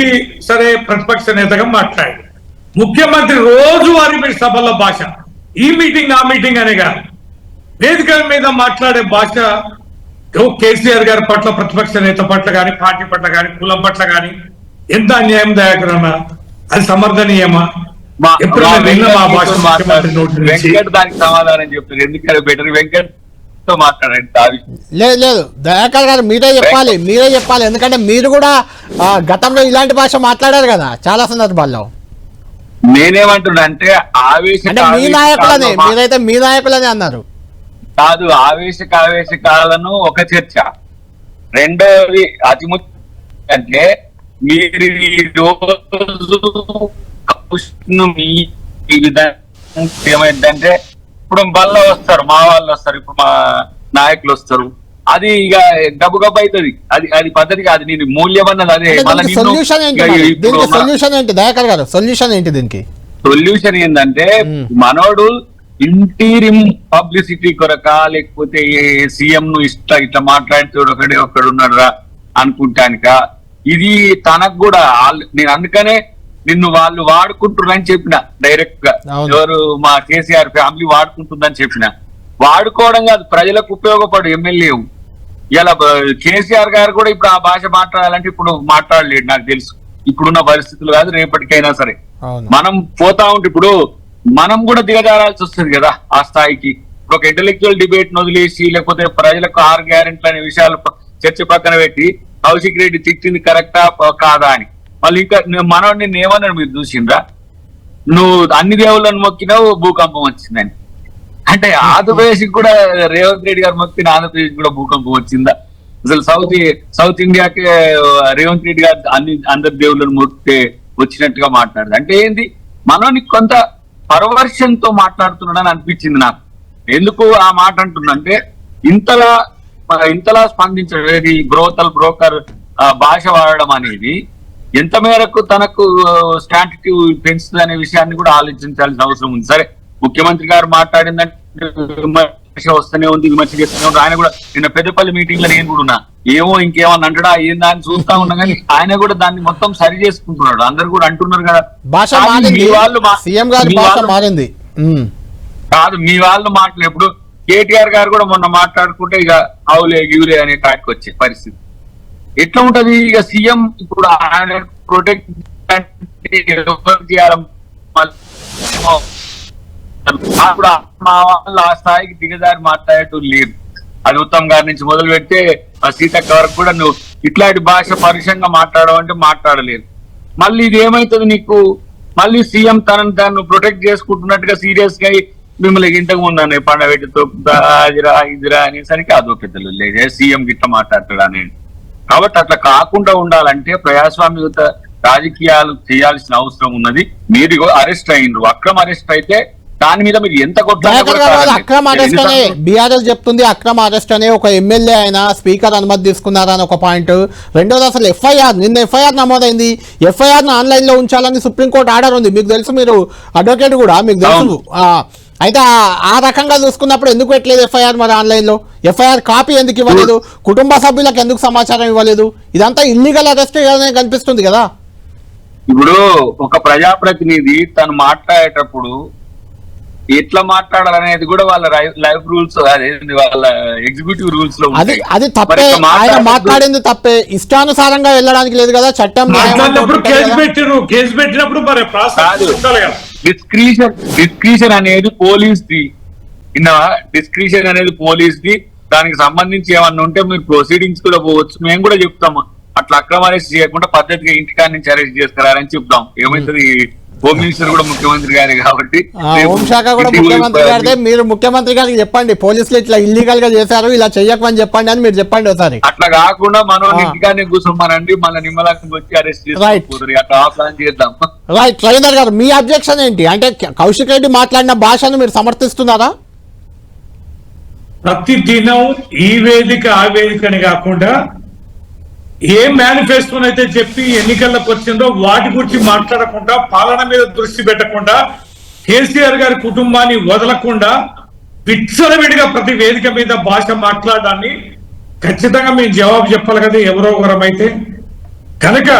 సరే ప్రతిపక్ష నేతగా మాట్లాడాడు. ముఖ్యమంత్రి రోజువారీ మీ సభల భాష ఈ మీటింగ్ ఆ మీటింగ్ అనే కాదు, వేదికల మీద మాట్లాడే భాష కేసీఆర్ గారి పట్ల, ప్రతిపక్ష నేత పట్ల కానీ, పార్టీ పట్ల కానీ, కులం పట్ల కానీ ఎంత అన్యాయం దయాకర్ అన్న, అది సమర్థనీయమా? వెంకట్ దానికి సమాధానం చెప్తారు. ఎందుకంటే బెటర్ వెంకట్ తో మాట్లాడండి. లేదు దయాకర్ గారు మీరే చెప్పాలి, ఎందుకంటే మీరు కూడా గతంలో ఇలాంటి భాష మాట్లాడారు కదా చాలా సందర్భాల్లో. నేనేమంటున్నా అంటే మీ నాయకులనే, మీరైతే మీ నాయకులనే అన్నారు. కాదు, ఆవేశకాలను ఒక చర్చ. రెండోది అతి ముఖ్యం అంటే మీరు ఈ రోజు ఈ విధంగా ఏమైందంటే ఇప్పుడు బల్ల వస్తారు, మా వాళ్ళు వస్తారు, ఇప్పుడు మా నాయకులు వస్తారు, అది ఇక గబ్బు అవుతుంది. అది పద్ధతి కాదు. నేను మూల్యం అన్నది అదే. సొల్యూషన్ ఏంటి దయాకర్ గారు? సొల్యూషన్ ఏంటి దీనికి? సొల్యూషన్ ఏంటంటే మనోడు ఇంటీరియం పబ్లిసిటీ కొరక, లేకపోతే సీఎం ను ఇట్లా మాట్లాడితే ఒకడు ఉన్నాడు రా అనుకుంటానిక. ఇది తనకు కూడా నేను అందుకనే నిన్ను వాళ్ళు వాడుకుంటున్నారని చెప్పిన డైరెక్ట్ గా. ఎవరు? మా కేసీఆర్ ఫ్యామిలీ వాడుకుంటుందని చెప్పిన. వాడుకోవడం కాదు, ప్రజలకు ఉపయోగపడు ఎమ్మెల్యే. ఇలా కేసీఆర్ గారు కూడా ఇప్పుడు ఆ భాష మాట్లాడాలంటే ఇప్పుడు మాట్లాడలేడు నాకు తెలుసు. ఇప్పుడున్న పరిస్థితులు కాదు, రేపటికైనా సరే మనం పోతా ఉంటే ఇప్పుడు మనం కూడా దిగజారాల్సి వస్తుంది కదా ఆ స్థాయికి. ఇప్పుడు ఒక ఇంటెలెక్చువల్ డిబేట్ వదిలేసి, లేకపోతే ప్రజలకు 6 గ్యారెంట్లు అనే విషయాలు చర్చ పక్కన పెట్టి కౌశిక్ రెడ్డి తిట్టింది కరెక్టా కాదా అని మళ్ళీ ఇంకా మనోడిని ఏమన్నాడు మీరు చూసిండ్రా? నువ్వు అన్ని దేవుళ్ళని మొక్కినావు, భూకంపం వచ్చిందని. అంటే ఆంధ్రప్రదేశ్ కూడా రేవంత్ రెడ్డి గారు మొక్కిన ఆంధ్రప్రదేశ్ కూడా భూకంపం వచ్చిందా? అసలు సౌత్ ఇండియాకే రేవంత్ రెడ్డి గారు అందరి దేవుళ్ళని మొక్కితే వచ్చినట్టుగా మాట్లాడదు. అంటే ఏంది? మనోని కొంత పర్వర్షన్ తో మాట్లాడుతున్నాడని అనిపించింది నాకు. ఎందుకు ఆ మాట అంటున్నంటే ఇంతలా స్పందించడం, బ్రోకర్ భాష వాడడం అనేది ఎంత మేరకు తనకు స్టాంటిటీ పెంచుతుంది అనే విషయాన్ని కూడా ఆలోచించాల్సిన అవసరం ఉంది. సరే, ముఖ్యమంత్రి గారు మాట్లాడిందంటే విమర్శ వస్తూనే ఉంది, విమర్శ చేస్తూనే ఉంది. ఆయన కూడా నిన్న పెద్దపల్లి మీటింగ్ లో నేను కూడా ఉన్నా, ఏమో ఇంకేమన్నా అంటాడా ఏందా అని చూస్తా ఉన్నా, కానీ ఆయన కూడా దాన్ని మొత్తం సరి చేసుకుంటున్నాడు. అందరు కూడా అంటున్నారు కదా కాదు మీ వాళ్ళు మాటలు. ఎప్పుడు కేటీఆర్ గారు కూడా మొన్న మాట్లాడుకుంటే ఇక అవులే గివులే అనే కాటికి వచ్చే పరిస్థితి ఎట్లా ఉంటది? ఇక సీఎం ఇప్పుడు ఆయన ప్రొటెక్ట్ చేయాలి. మా వాళ్ళు ఆ స్థాయికి దిగజారి మాట్లాడేటూ లేరు. అది ఉత్తమ్ గారి నుంచి మొదలు పెడితే సీతక్క వరకు కూడా నువ్వు ఇట్లాంటి భాష పరుషంగా మాట్లాడమంటే మాట్లాడలేదు. మళ్ళీ ఇది ఏమైతుంది నీకు? మళ్ళీ సీఎం తను ప్రొటెక్ట్ చేసుకుంటున్నట్టుగా సీరియస్ గా మిమ్మల్ని ఇంతకు ముందు అనే పండబెట్టి తొక్కుతా అదిరా ఇదిరా అనేసరికి అదో పెద్దలు లేదు సీఎం గిట్ట మాట్లాడతాడు అనేది. కాబట్టి అట్లా కాకుండా ఉండాలంటే ప్రజాస్వామ్యత రాజకీయాలు చేయాల్సిన అవసరం ఉన్నది. మీరు అరెస్ట్ అయ్యిండ్రు, అక్రమ అరెస్ట్ అయితే దాని మీద మీరు ఎంత అక్రమ అరెస్ట్ అనే బీఆర్ఎస్ చెప్తుంది. అక్రమ అరెస్ట్ అనే ఒక ఎమ్మెల్యే ఆయన స్పీకర్ అనుమతి తీసుకున్నారని ఒక పాయింట్. రెండోది అసలు నిన్న ఎఫ్ఐఆర్ నమోదైంది. ఎఫ్ఐఆర్ ను ఆన్లైన్ లో ఉంచాలని సుప్రీంకోర్టు ఆర్డర్ ఉంది. మీకు తెలుసు, మీరు అడ్వకేట్ కూడా, మీకు తెలుసు. అయితే ఆ రకంగా చూసుకున్నప్పుడు ఎందుకు పెట్టలేదు ఎఫ్ఐఆర్? మరి ఆన్లైన్ లో ఎఫ్ఐఆర్ కాపీ ఎందుకు ఇవ్వలేదు? కుటుంబ సభ్యులకు ఎందుకు సమాచారం ఇవ్వలేదు? ఇదంతా ఇల్లీగల్ అరెస్ట్ కనిపిస్తుంది కదా. ఇప్పుడు ఒక ప్రజాప్రతినిధి తను మాట్లాడేటప్పుడు ఎట్లా మాట్లాడాలనేది కూడా వాళ్ళ లైఫ్ రూల్స్, వాళ్ళ ఎగ్జిక్యూటివ్ రూల్స్ లో అది తప్పే. ఆయన మాట్లాడింది తప్పే, ఇష్టానుసారంగా వెళ్ళడానికి లేదు కదా చట్టం. కేసు పెట్టినప్పుడు డిస్క్రిషన్ అనేది పోలీస్ ది. డిస్క్రిషన్ అనేది పోలీస్ ది. దానికి సంబంధించి ఏమన్నా ఉంటే మీరు ప్రొసీడింగ్స్ కూడా పోవచ్చు. మేము కూడా చెప్తాము అట్లా అక్రమ అరెస్ట్ చేయకుండా పద్ధతిగా ఇంటికాడ నుంచి అరెస్ట్ చేస్తారని చెప్తాం. ఏమైతుంది? హోమ్ మినిస్టర్ కూడా ముఖ్యమంత్రి గారే కాబట్టి హోంశాఖ కూడా ముఖ్యమంత్రి గారిదే. మీరు ముఖ్యమంత్రి గారికి చెప్పండి, పోలీసులు ఇట్లా ఇల్లీగల్ గా చేశారు, ఇలా చెయ్యకమని చెప్పండి అని మీరు చెప్పండి ఒకసారి. అట్లా కాకుండా మనం ఇంటికానే కూర్చోమనండి, మళ్ళీ నిమ్మలంగా వచ్చి అరెస్ట్ చేస్తారు. అట్లా ప్లాన్ చేద్దాం. రైట్. రవీందర్ గారు, మీ అబ్జెక్షన్ ఏంటి? అంటే కౌశిక్ రెడ్డి మాట్లాడిన భాషను మీరు సమర్థిస్తున్నారా? ప్రతి దినం ఈ వేదిక ఆ వేదికని కాకుండా ఏ మేనిఫెస్టోనైతే చెప్పి ఎన్నికలకు వచ్చిందో వాటి గురించి మాట్లాడకుండా, పాలన మీద దృష్టి పెట్టకుండా, కేసీఆర్ గారి కుటుంబాన్ని వదలకుండా విచ్చలవిడిగా ప్రతి వేదిక మీద భాష మాట్లాడడాన్ని ఖచ్చితంగా మేము జవాబు చెప్పాలి కదా ఎవరో ఒకరమైతే. కనుక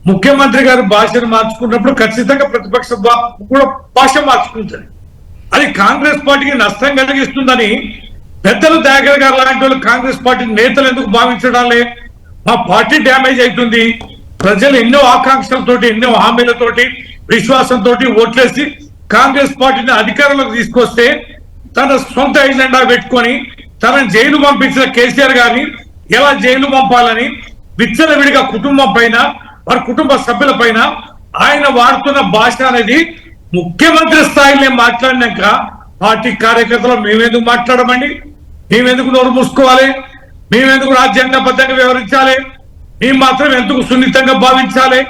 ముఖ్యమంత్రి గారు భాషను మార్చుకున్నప్పుడు ఖచ్చితంగా ప్రతిపక్ష కూడా భాష మార్చుకుంటుంది. అది కాంగ్రెస్ పార్టీకి నష్టం కలిగిస్తుందని పెద్దలు దయాకర్ గారు లాంటి వాళ్ళు కాంగ్రెస్ పార్టీ నేతలు ఎందుకు భావించడాలే? మా పార్టీ డ్యామేజ్ అవుతుంది, ప్రజలు ఎన్నో ఆకాంక్షలతోటి, ఎన్నో హామీలతోటి, విశ్వాసంతో ఓట్లేసి కాంగ్రెస్ పార్టీని అధికారంలోకి తీసుకొస్తే తన సొంత ఎజెండా పెట్టుకొని తనని జైలు పంపించిన కేసీఆర్ గారిని ఎలా జైలు పంపాలని విచ్చలవిడిగా కుటుంబం పైన, వారి కుటుంబ సభ్యుల పైన ఆయన వాడుతున్న భాష అనేది ముఖ్యమంత్రి స్థాయిలో మాట్లాడినాక పార్టీ కార్యకర్తలు మేమెందుకు మాట్లాడమండి? మేమెందుకు నోరు మూసుకోవాలి? మేమెందుకు రాజ్యాంగబద్ధంగా వ్యవహరించాలి? మేము మాత్రం ఎందుకు సున్నితంగా భావించాలి?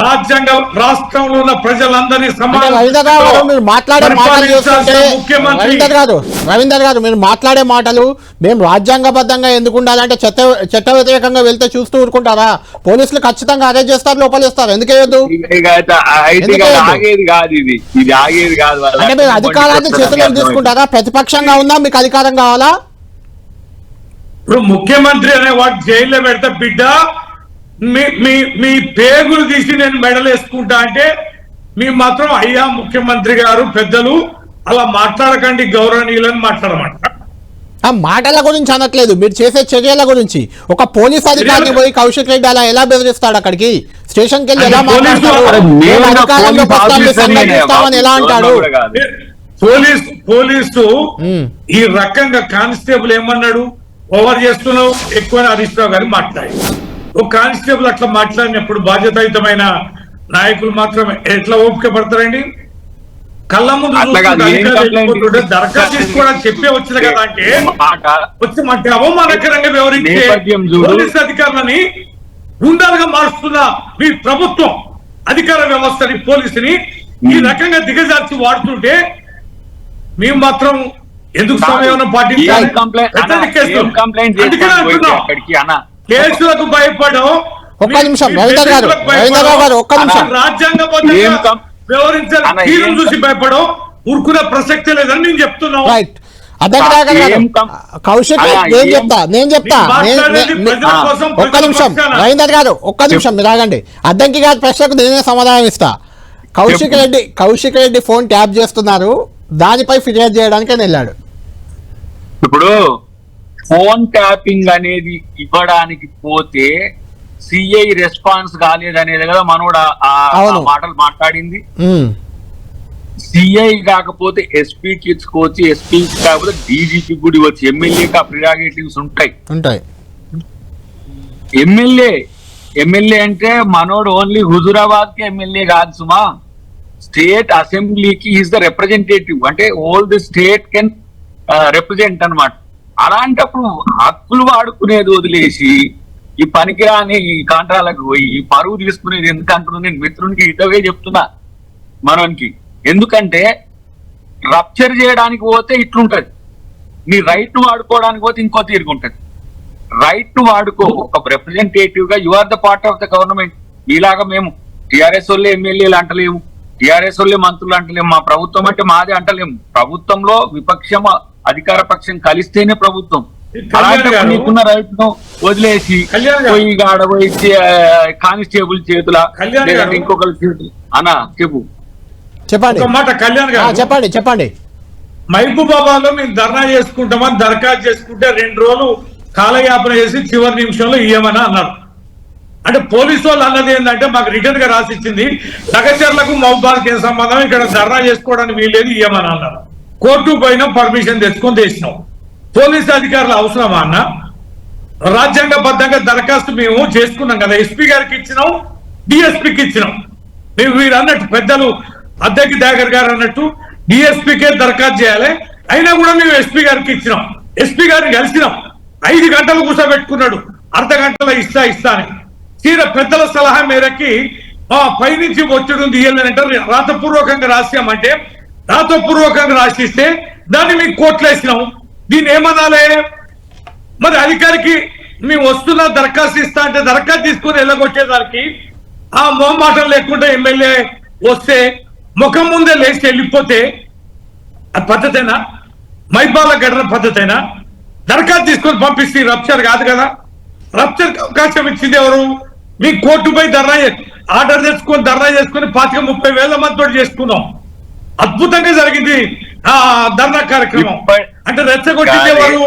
రాష్ట్రంలో ఉన్న ప్రజలందరినీ రవీందర్ గారు మీరు మాట్లాడే మాటలు చూస్తుంటే, రవీందర్ గారు మీరు మాట్లాడే మాటలు మేము రాజ్యాంగబద్ధంగా ఎందుకు ఉండాలంటే చట్ట వ్యతిరేకంగా వెళ్తే చూస్తూ ఊరుకుంటారా? పోలీసులు ఖచ్చితంగా అరెస్ట్ చేస్తారు, లోపలిస్తారు. ఎందుకేయద్దు? అంటే మీరు అధికారాన్ని చేతిలోకి తీసుకుంటారా? ప్రతిపక్షంగా ఉందా, మీకు అధికారం కావాలా? ఇప్పుడు ముఖ్యమంత్రి అనే వాడు జైల్లో పెడతా బిడ్డ మీ పేగులు తీసి నేను మెడలు వేసుకుంటా అంటే మేము మాత్రం అయ్యా ముఖ్యమంత్రి గారు పెద్దలు అలా మాట్లాడకండి, గౌరవనీయులని మాట్లాడమంట. ఆ మాటల గురించి అనట్లేదు, మీరు చేసే చర్యల గురించి. ఒక పోలీస్ అధికారిని పోయి కౌశిక్ రెడ్డి అలా ఎలా బెదిరిస్తాడు? అక్కడికి స్టేషన్కి వెళ్ళి ఎలా మాట్లాడతాడు? ఎలా అంటాడు? పోలీసు ఈ రకంగా కానిస్టేబుల్ ఏమన్నాడు? ఓవర్ చేస్తున్నావు ఎక్కువ హరీష్ రావు గారు మాట్లాడి, ఒక కానిస్టేబుల్ అట్లా మాట్లాడినప్పుడు బాధ్యతాయుతమైన నాయకులు మాత్రం ఎట్లా ఓపిక పడతారండి? కళ్ళ ముందు దరఖాస్తు తీసుకోవడానికి చెప్పే వచ్చిన కదా అంటే వచ్చి అంటే అవమానకరంగా వ్యవహరించే పోలీసు అధికారులని గుండాలుగా మారుస్తున్న మీ ప్రభుత్వం అధికార వ్యవస్థని, పోలీసుని ఈ రకంగా దిగజార్చి వాడుతుంటే మేము మాత్రం ఎందుకు సమయం పాటించాలి? కేసులకు భయపడడం. ఒక్క నిమిషం రవీందర్ గారు, ఒక్క నిమిషం. రాజ్యాంగబద్ధంగా వ్యవహరించాలి తీరు చూసి భయపడడం ఊరుకునే ప్రసక్తే లేదని నేను చెప్తున్నాను. రైట్. కౌశిక్ నేను చెప్తా. ఒక్క నిమిషం రవీందర్ గారు, ఒక్క నిమిషం మీరు ఆగండి. అద్దంకి గారి ప్రశ్నకు నేనే సమాధానం ఇస్తా. కౌశిక్ రెడ్డి ఫోన్ ట్యాప్ చేస్తున్నారు, దానిపై ఫిర్యాదు చేయడానికి వెళ్ళాడు. ఇప్పుడు ఫోన్ ట్యాపింగ్ అనేది ఇవ్వడానికి పోతే సిఐ రెస్పాన్స్ కాలేదనేది కదా మనోడు ఆ మాటలు మాట్లాడింది. సిఐ కాకపోతే ఎస్పీకి ఇచ్చుకోవచ్చు, ఎస్పీ కాకపోతే డీజీపీ కూడా ఇవ్వచ్చు. ఎమ్మెల్యేకి ఆ ప్రిరాగేటివ్స్ ఉంటాయి. ఎమ్మెల్యే అంటే మనోడు ఓన్లీ హుజురాబాద్ కి ఎమ్మెల్యే కాదు సుమా, స్టేట్ అసెంబ్లీకి ఈజ్ ద రిప్రజెంటేటివ్. అంటే all the state can represent అన్నమాట. అలాంటప్పుడు హక్కులు వాడుకునేది వదిలేసి ఈ పనికిరాని ఈ కాంట్రాలకు పోయి ఈ పరువు తీసుకునేది ఎందుకంటున్నా నేను మిత్రునికి ఇటవే చెప్తున్నా మనోనికి. ఎందుకంటే రప్చర్ చేయడానికి పోతే ఇట్లుంటది, నీ రైట్ వాడుకోవడానికి పోతే ఇంకో తీరుగుంటది. రైట్ వాడుకో, ఒక రిప్రజెంటేటివ్ గా you are the part of the government. ఇలాగా మేము టిఆర్ఎస్ వాళ్ళే ఎమ్మెల్యేలు అంటలేము, టిఆర్ఎస్ వాళ్ళే మంత్రులు అంటలేము, మా ప్రభుత్వం అంటే మాదే అంటలేము. ప్రభుత్వంలో విపక్షం అధికార పక్షం కలిస్తేనే ప్రభుత్వం. నీకున్న రైట్ ను వదిలేసి పోయి ఆడబోయి కానిస్టేబుల్ చేతుల ఇంకొకరి చేతులు అన్నా చెప్పండి. మహబూబాబాద్ లో మేము ధర్నా చేసుకుంటామని దరఖాస్తు చేసుకుంటే 2 రోజులు కాలయాపన చేసి చివరి నిమిషంలో ఇయ్యమని అన్నారు. అంటే పోలీసు వాళ్ళు అన్నది ఏంటంటే మాకు రిటర్న్ గా రాసిచ్చింది, లగచర్లకు మహబూబాబాద్కి ఏం సంబంధం, ఇక్కడ ధర్నా చేసుకోవడానికి వీల్లేదు, ఇయ్యమని అన్నారు. కోర్టు పైన పర్మిషన్ తెచ్చుకొని తెచ్చినాం. పోలీసు అధికారులు అవసరమా అన్న? రాజ్యాంగబద్ధంగా దరఖాస్తు మేము చేసుకున్నాం కదా, ఎస్పీ గారికి ఇచ్చినాం, డిఎస్పీకి ఇచ్చినాం. మేము వీరు అన్నట్టు పెద్దలు అద్దెకి దాగర్ గారు అన్నట్టు డిఎస్పీకే దరఖాస్తు చేయాలి. అయినా కూడా మేము ఎస్పీ గారికి ఇచ్చినాం, ఎస్పీ గారిని కలిసినాం. 5 గంటలు కూర్చోబెట్టుకున్నాడు, అర్ధ గంటలో ఇస్తా అని. తీర పెద్దల సలహా మేరకి పైనుంచి ఒత్తిడి ఉంది ఇయ్యాలంటే రాతపూర్వకంగా రాసామంటే రాతపూర్వకంగా రాసిస్తే దాన్ని మీకు కోర్టులో వేసినాం. దీన్ని ఏమనాలి? మరి అధికారికి మేము వస్తున్న దరఖాస్తు ఇస్తా అంటే దరఖాస్తు తీసుకుని వెళ్ళగొట్టేదానికి ఆ మొహమాటం లేకుండా ఎమ్మెల్యే వస్తే ముఖం ముందే లేచి వెళ్ళిపోతే అది పద్ధతేనా? మైబాల గడన పద్ధతేనా? దరఖాస్తు తీసుకొని పంపిస్తే రప్చర్ కాదు కదా. రప్చర్ అవకాశం ఇచ్చింది ఎవరు? మీ కోర్టుపై ఆర్డర్ తెచ్చుకొని ధర్నా చేసుకుని 25,000 మందితో చేసుకున్నాం. అద్భుతంగా జరిగింది ఆ ధర్నా కార్యక్రమం. అంటే రెచ్చగొట్టింది ఎవరు?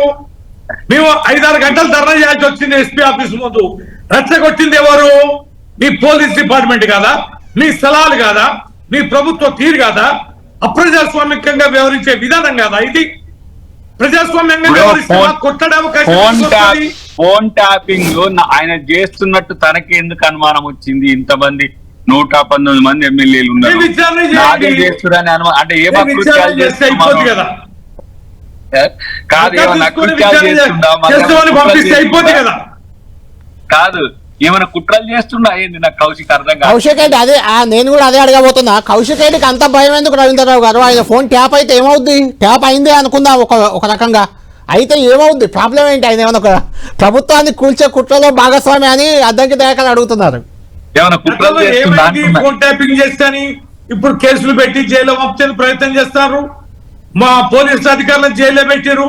మేము 5-6 గంటలు ధర్నా చేయాల్సి వచ్చింది ఎస్పీ ఆఫీస్ ముందు. రెచ్చగొట్టింది ఎవరు? మీ పోలీస్ డిపార్ట్మెంట్ కాదా? మీ స్థలాలు కాదా? మీ ప్రభుత్వ తీరు కాదా? అప్రజాస్వామికంగా వ్యవహరించే విధానం కాదా ఇది? ప్రజాస్వామ్యంగా వ్యవహరిస్తే కొట్టడే అవకాశం. ఫోన్ ట్యాపింగ్ ఆయన చేస్తున్నట్టు తనకి ఎందుకు అనుమానం వచ్చింది? ఇంతమంది 119 మంది ఎమ్మెల్యేలు ఉన్నారు, చేస్తున్నారని అనుమానం అంటే ఏ కదా కాదు, ఏమన్నా కృత్యాలు చేస్తుందా? కాదు, ఏమైనా కుట్రలు చేస్తుండా ఏంది? నాకు కౌశిక్ అర్థం కాదు. కౌశిక్ రెడ్డి అదే నేను కూడా అదే అడగబోతున్నా. కౌశిక్ రెడ్డికి అంత భయం ఎందుకు రవీంద్రరావు గారు? ఆయన ఫోన్ ట్యాప్ అయితే ఏమవుద్ది? ట్యాప్ అయిందే అనుకుందాం ఒక రకంగా, అయితే ఏమవుద్ది? ప్రాబ్లం ఏంటి? ఆయన ఏమైనా ఒక ప్రభుత్వాన్ని కూల్చే కుట్రలో భాగస్వామి అని అద్దంకి దయాకర్ అడుగుతున్నారు. ఏమైనా కుట్రలు చేస్తుందా? ఫోన్ ట్యాపింగ్ చేస్తాని ఇప్పుడు కేసులు పెట్టి జైల్లో పంపించే ప్రయత్నం చేస్తారు. మా పోలీసు అధికారులను జైల్లో పెట్టారు.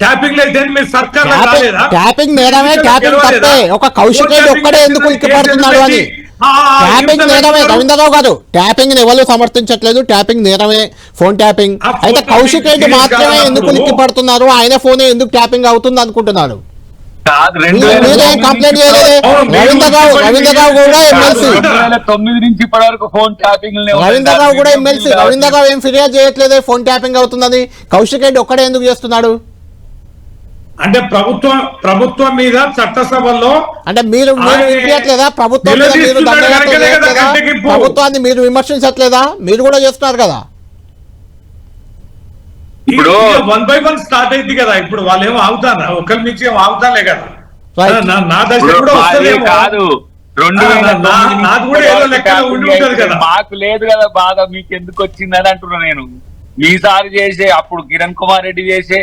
ట్యాపింగ్ అయితే మీరు సర్కార్ ట్యాపింగ్ నేరమే, ట్యాపింగ్ తప్పే. ఒక కౌశిక్ రెడ్డి ఒక్కడే ఎందుకు ఉలిక్కిపడుతున్నాడు అని. ట్యాపింగ్ నేరమే రవీంద్రరావు గారు, ట్యాపింగ్ ఎవరు సమర్థించట్లేదు, ట్యాపింగ్ నేరమే, ఫోన్ ట్యాపింగ్. అయితే కౌశిక్ రెడ్డి మాత్రమే ఎందుకు ఉలిక్కిపడుతున్నారు? ఆయన ఫోనే ఎందుకు ట్యాపింగ్ అవుతుంది అనుకుంటున్నారు? మీరేం కంప్లైంట్ చేయలేదే? రవీంద్రరావు కూడా ఎమ్మెల్సీ, 2009 నుంచి ఇప్పటి వరకు ఫోన్ ట్యాపింగ్. రవీంద్రరావు కూడా ఎమ్మెల్సీ. రవీంద్రరావు ఏం ఫిర్యాదు చేయట్లేదే ఫోన్ ట్యాపింగ్ అవుతుందని? కౌశిక్ రెడ్డి ఒక్కడే ఎందుకు చేస్తున్నాడు? అంటే ప్రభుత్వం మీద చట్టసభల్లో అంటే మీరు వినిపించట్లేదా? ప్రభుత్వాన్ని మీరు విమర్శించట్లేదా? మీరు కూడా చేస్తున్నారు కదా. ఇప్పుడు 1 by 1 స్టార్ట్ అయింది కదా. ఇప్పుడు వాళ్ళు ఏమో ఆగుతారా? ఒకరి నుంచి ఏమో ఆగుతాలే కదా. నా దశ కూడా కాదు, నాది కూడా ఏదో లెక్కలో ఉండి ఉంటది కదా. మాకు లేదు కదా బాధ, మీకు ఎందుకు వచ్చిందని అంటున్నా నేను. మీసారి చేసే అప్పుడు కిరణ్ కుమార్ రెడ్డి చేసే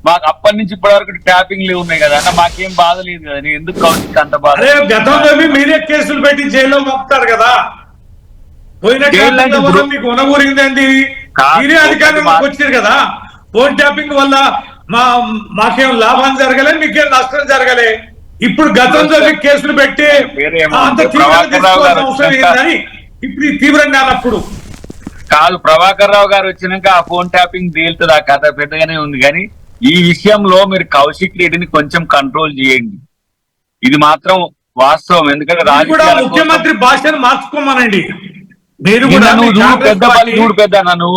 మాకు అప్పటి నుంచి ఇప్పటి వరకు ట్యాపింగ్లు ఉన్నాయి కదా అన్న, మాకేం బాధ లేదు కదా. నేను ఎందుకు కౌశిక్ అంత బాధ? గతంలో మీరే కేసులు పెట్టి జైల్లో పంపుతారు కదా. పోయిన మీకు ఉనగూరింది మీరే అధికారంలోకి వచ్చారు కదా. ఫోన్ ట్యాపింగ్ వల్ల మాకేం లాభం జరగలే, మీకేం నష్టం జరగలే. ఇప్పుడు గతంలో కేసులు పెట్టి అంత అవసరం ఏంటని ఇప్పుడు తీవ్రంగా అన్నప్పుడు కాదు. ప్రభాకర్ రావు గారు వచ్చినాక ఆ ఫోన్ ట్యాపింగ్ తేలుతుంది. ఆ కథ పెద్దగానే ఉంది. కానీ ఈ విషయంలో మీరు కౌశిక్ రెడ్డిని కొంచెం కంట్రోల్ చేయండి. ఇది మాత్రం వాస్తవం. ఎందుకంటే ముఖ్యమంత్రి భాషను మార్చుకోమనండి. మీరు పెద్ద నన్ను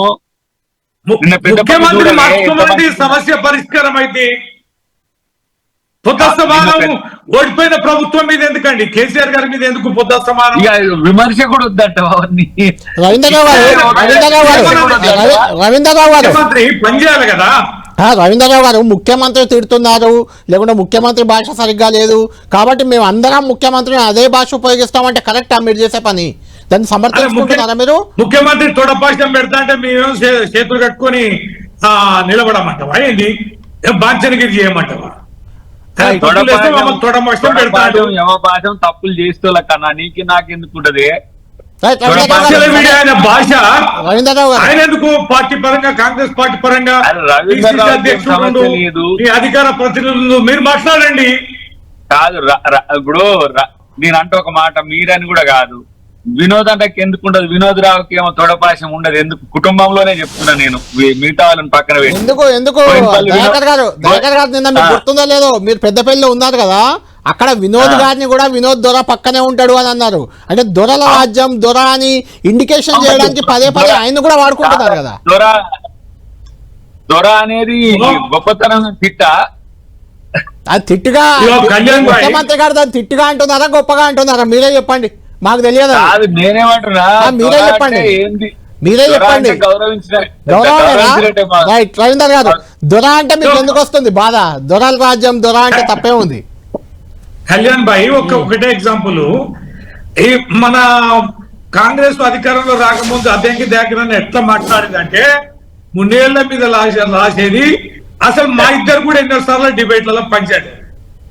ముఖ్యమంత్రి మార్చుకోమనండి, సమస్య పరిష్కారం అయితే. పొద్దు సమానం ఓడిపోయిన ప్రభుత్వం మీద ఎందుకండి? కేసీఆర్ గారి మీద ఎందుకు పొద్దు సమానం? విమర్శ కూడా వద్దంట. రవీంద్రరావు గారు పనిచేయాలి కదా. రవీంద్రరావు గారు ముఖ్యమంత్రి తిడుతున్నారు, లేకుంటే ముఖ్యమంత్రి భాష సరిగ్గా లేదు కాబట్టి మేము అందరం ముఖ్యమంత్రిని అదే భాష ఉపయోగిస్తామంటే కరెక్టా మీరు చేసే పని? దాన్ని సమర్థించుకుంటున్నారా మీరు? ముఖ్యమంత్రి తొడపాశం పెడతా అంటే మేము చేతులు కట్టుకొని నిలబడమంటావా? ఏంటి బాంచనగిరి చేయమంటావా? భాషం తప్పులు చేస్తూ కన్నా నీకు నాకెందుకుంటది? భాష ఆయన ఎందుకు పార్టీ పరంగా, కాంగ్రెస్ పార్టీ పరంగా అధ్యక్షుడు, అధికార ప్రతినిధులు మీరు మాట్లాడండి. కాదు, ఇప్పుడు నేనంటే ఒక మాట, మీరని కూడా కాదు. వినోద్ అంటే ఎందుకు ఉండదు? వినోద్ రావుకి ఏమో తొడపాశం ఉండదు. ఎందుకు? కుటుంబంలోనే చెప్తున్నా నేను, మిగతా వాళ్ళని పక్కన పెట్టి. ఎందుకు దయాకర్ గారు నిన్న మీకు గుర్తుందో లేదో, మీరు పెద్దపల్లిలో ఉన్నారు కదా, అక్కడ వినోద్ గారిని కూడా వినోద్ దొర పక్కనే ఉంటాడు అని అన్నారు. అంటే దొరల రాజ్యం, దొర అని ఇండికేషన్ చేయడానికి పదే ఆయన కూడా వాడుకుంటున్నారు కదా. దొర అనేది గొప్పతనం తిట్ట, అది తిట్టుగా ముఖ్యమంత్రి గారు దాన్ని తిట్టుగా అంటున్నారా గొప్పగా అంటున్నారా? మీరే చెప్పండి, మాకు తెలియదు. నేనేమంటున్నా, మీరే చెప్పండి. రైట్ రవీందర్ గారు, దొర అంటే మీకు ఎందుకు వస్తుంది బాధ? దొరల రాజ్యం, దొర అంటే తప్పే ఉంది. కళ్యాణ్ భాయ్ ఒకటే ఎగ్జాంపుల్, మన కాంగ్రెస్ అధికారంలో రాకముందు అద్దంకి దగ్గర ఎట్లా మాట్లాడిందంటే 3 ఏళ్ల మీద రాసేది అసలు మా ఇద్దరు కూడా ఎన్నోసార్లు డిబేట్లలో పనిచేయాలి.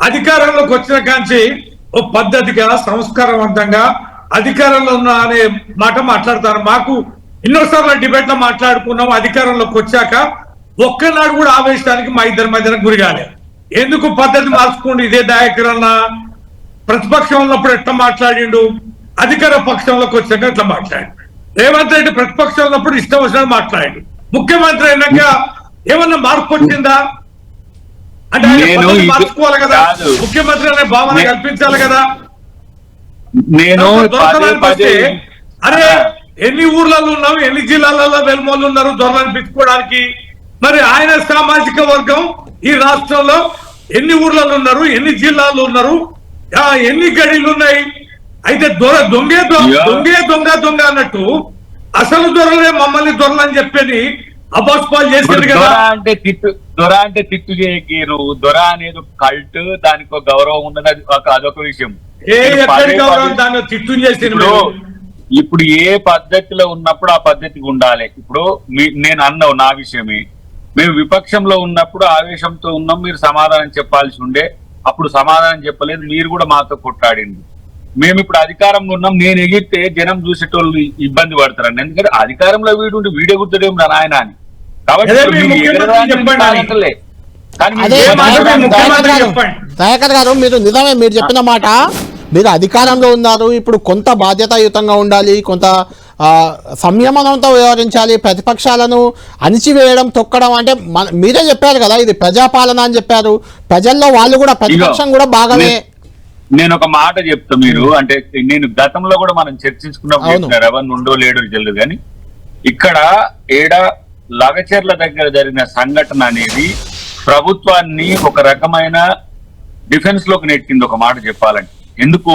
అధికారంలోకి వచ్చిన కాంచి ఓ పద్ధతిగా సంస్కారవంతంగా అధికారంలో ఉన్న అనే మాట మాట్లాడతారు. మాకు ఎన్నోసార్లు డిబేట్ లో మాట్లాడుకున్నాం. అధికారంలోకి వచ్చాక ఒక్కనాడు కూడా ఆవేశానికి మా ఇద్దరి మధ్యన గురిగాలి. ఎందుకు పద్ధతి మార్చుకోండి? ఇదే దయాకరణ ప్రతిపక్షం ఉన్నప్పుడు ఎట్లా మాట్లాడిండు, అధికార పక్షంలోకి వచ్చాక ఎట్లా మాట్లాడు. రేవంత్ రెడ్డి ప్రతిపక్షం ఉన్నప్పుడు ఇష్టం వచ్చినట్టు మాట్లాడు. ముఖ్యమంత్రి అయినాక ఏమన్నా మార్పు వచ్చిందా? అంటే ఆయన మార్చుకోవాలి కదా, ముఖ్యమంత్రి అనే భావన కల్పించాలి కదా. నేను అరే ఎన్ని ఊర్లలో ఉన్నాం, ఎన్ని జిల్లాలలో వెలుమోళ్ళు ఉన్నారు దొరలను పెట్టుకోవడానికి. మరి ఆయన సామాజిక వర్గం ఈ రాష్ట్రంలో ఎన్ని ఊర్లలో ఉన్నారు, ఎన్ని జిల్లాల్లో ఉన్నారు, ఎన్ని గడిలు ఉన్నాయి. అయితే దొంగే దొంగ అన్నట్టు అసలు దొరలే మమ్మల్ని దొరలని చెప్పని అబాస్పాలు చేశారు కదా. దొర అంటే తిట్టు చేయకీరు. దొర అనేది కల్ట్, దానికి ఒక గౌరవం ఉన్నది, అదొక విషయం. దాన్ని తిట్టు చేసి ఇప్పుడు ఏ పద్ధతిలో ఉన్నప్పుడు ఆ పద్ధతికి ఉండాలి. ఇప్పుడు నేను అన్నావు నా విషయమే, మేము విపక్షంలో ఉన్నప్పుడు ఆవేశంతో ఉన్నాం, మీరు సమాధానం చెప్పాల్సి ఉండే, అప్పుడు సమాధానం చెప్పలేదు, మీరు కూడా మాతో కొట్లాడింది. మేము ఇప్పుడు అధికారంలో ఉన్నాం, నేను ఎగిరితే జనం చూసేటోళ్ళు ఇబ్బంది పడతారండి. ఎందుకంటే అధికారంలో వీడియో గుర్తుడేం రా నాయన అని. కాబట్టి దయాకర్ గారు మీరు నిజమే మీరు చెప్పిన మాట. మీరు అధికారంలో ఉన్నారు, ఇప్పుడు కొంత బాధ్యతాయుతంగా ఉండాలి, కొంత సంయమనంతో వ్యవహరించాలి. ప్రతిపక్షాలను అణిచివేయడం, తొక్కడం అంటే మీరే చెప్పారు కదా ఇది ప్రజాపాలన అని చెప్పారు. ప్రజల్లో వాళ్ళు కూడా ప్రతిపక్షం కూడా భాగమే. నేను ఒక మాట చెప్తా, మీరు అంటే నేను గతంలో కూడా మనం చర్చించుకున్నప్పుడు రెవెన్యూ ఉండో లేడో తెలియదు, కానీ ఇక్కడ లగచెర్ల దగ్గర జరిగిన సంఘటన అనేది ప్రభుత్వాన్ని ఒక రకమైన డిఫెన్స్ లోకి నెట్టింది. ఒక మాట చెప్పాలంటే, ఎందుకు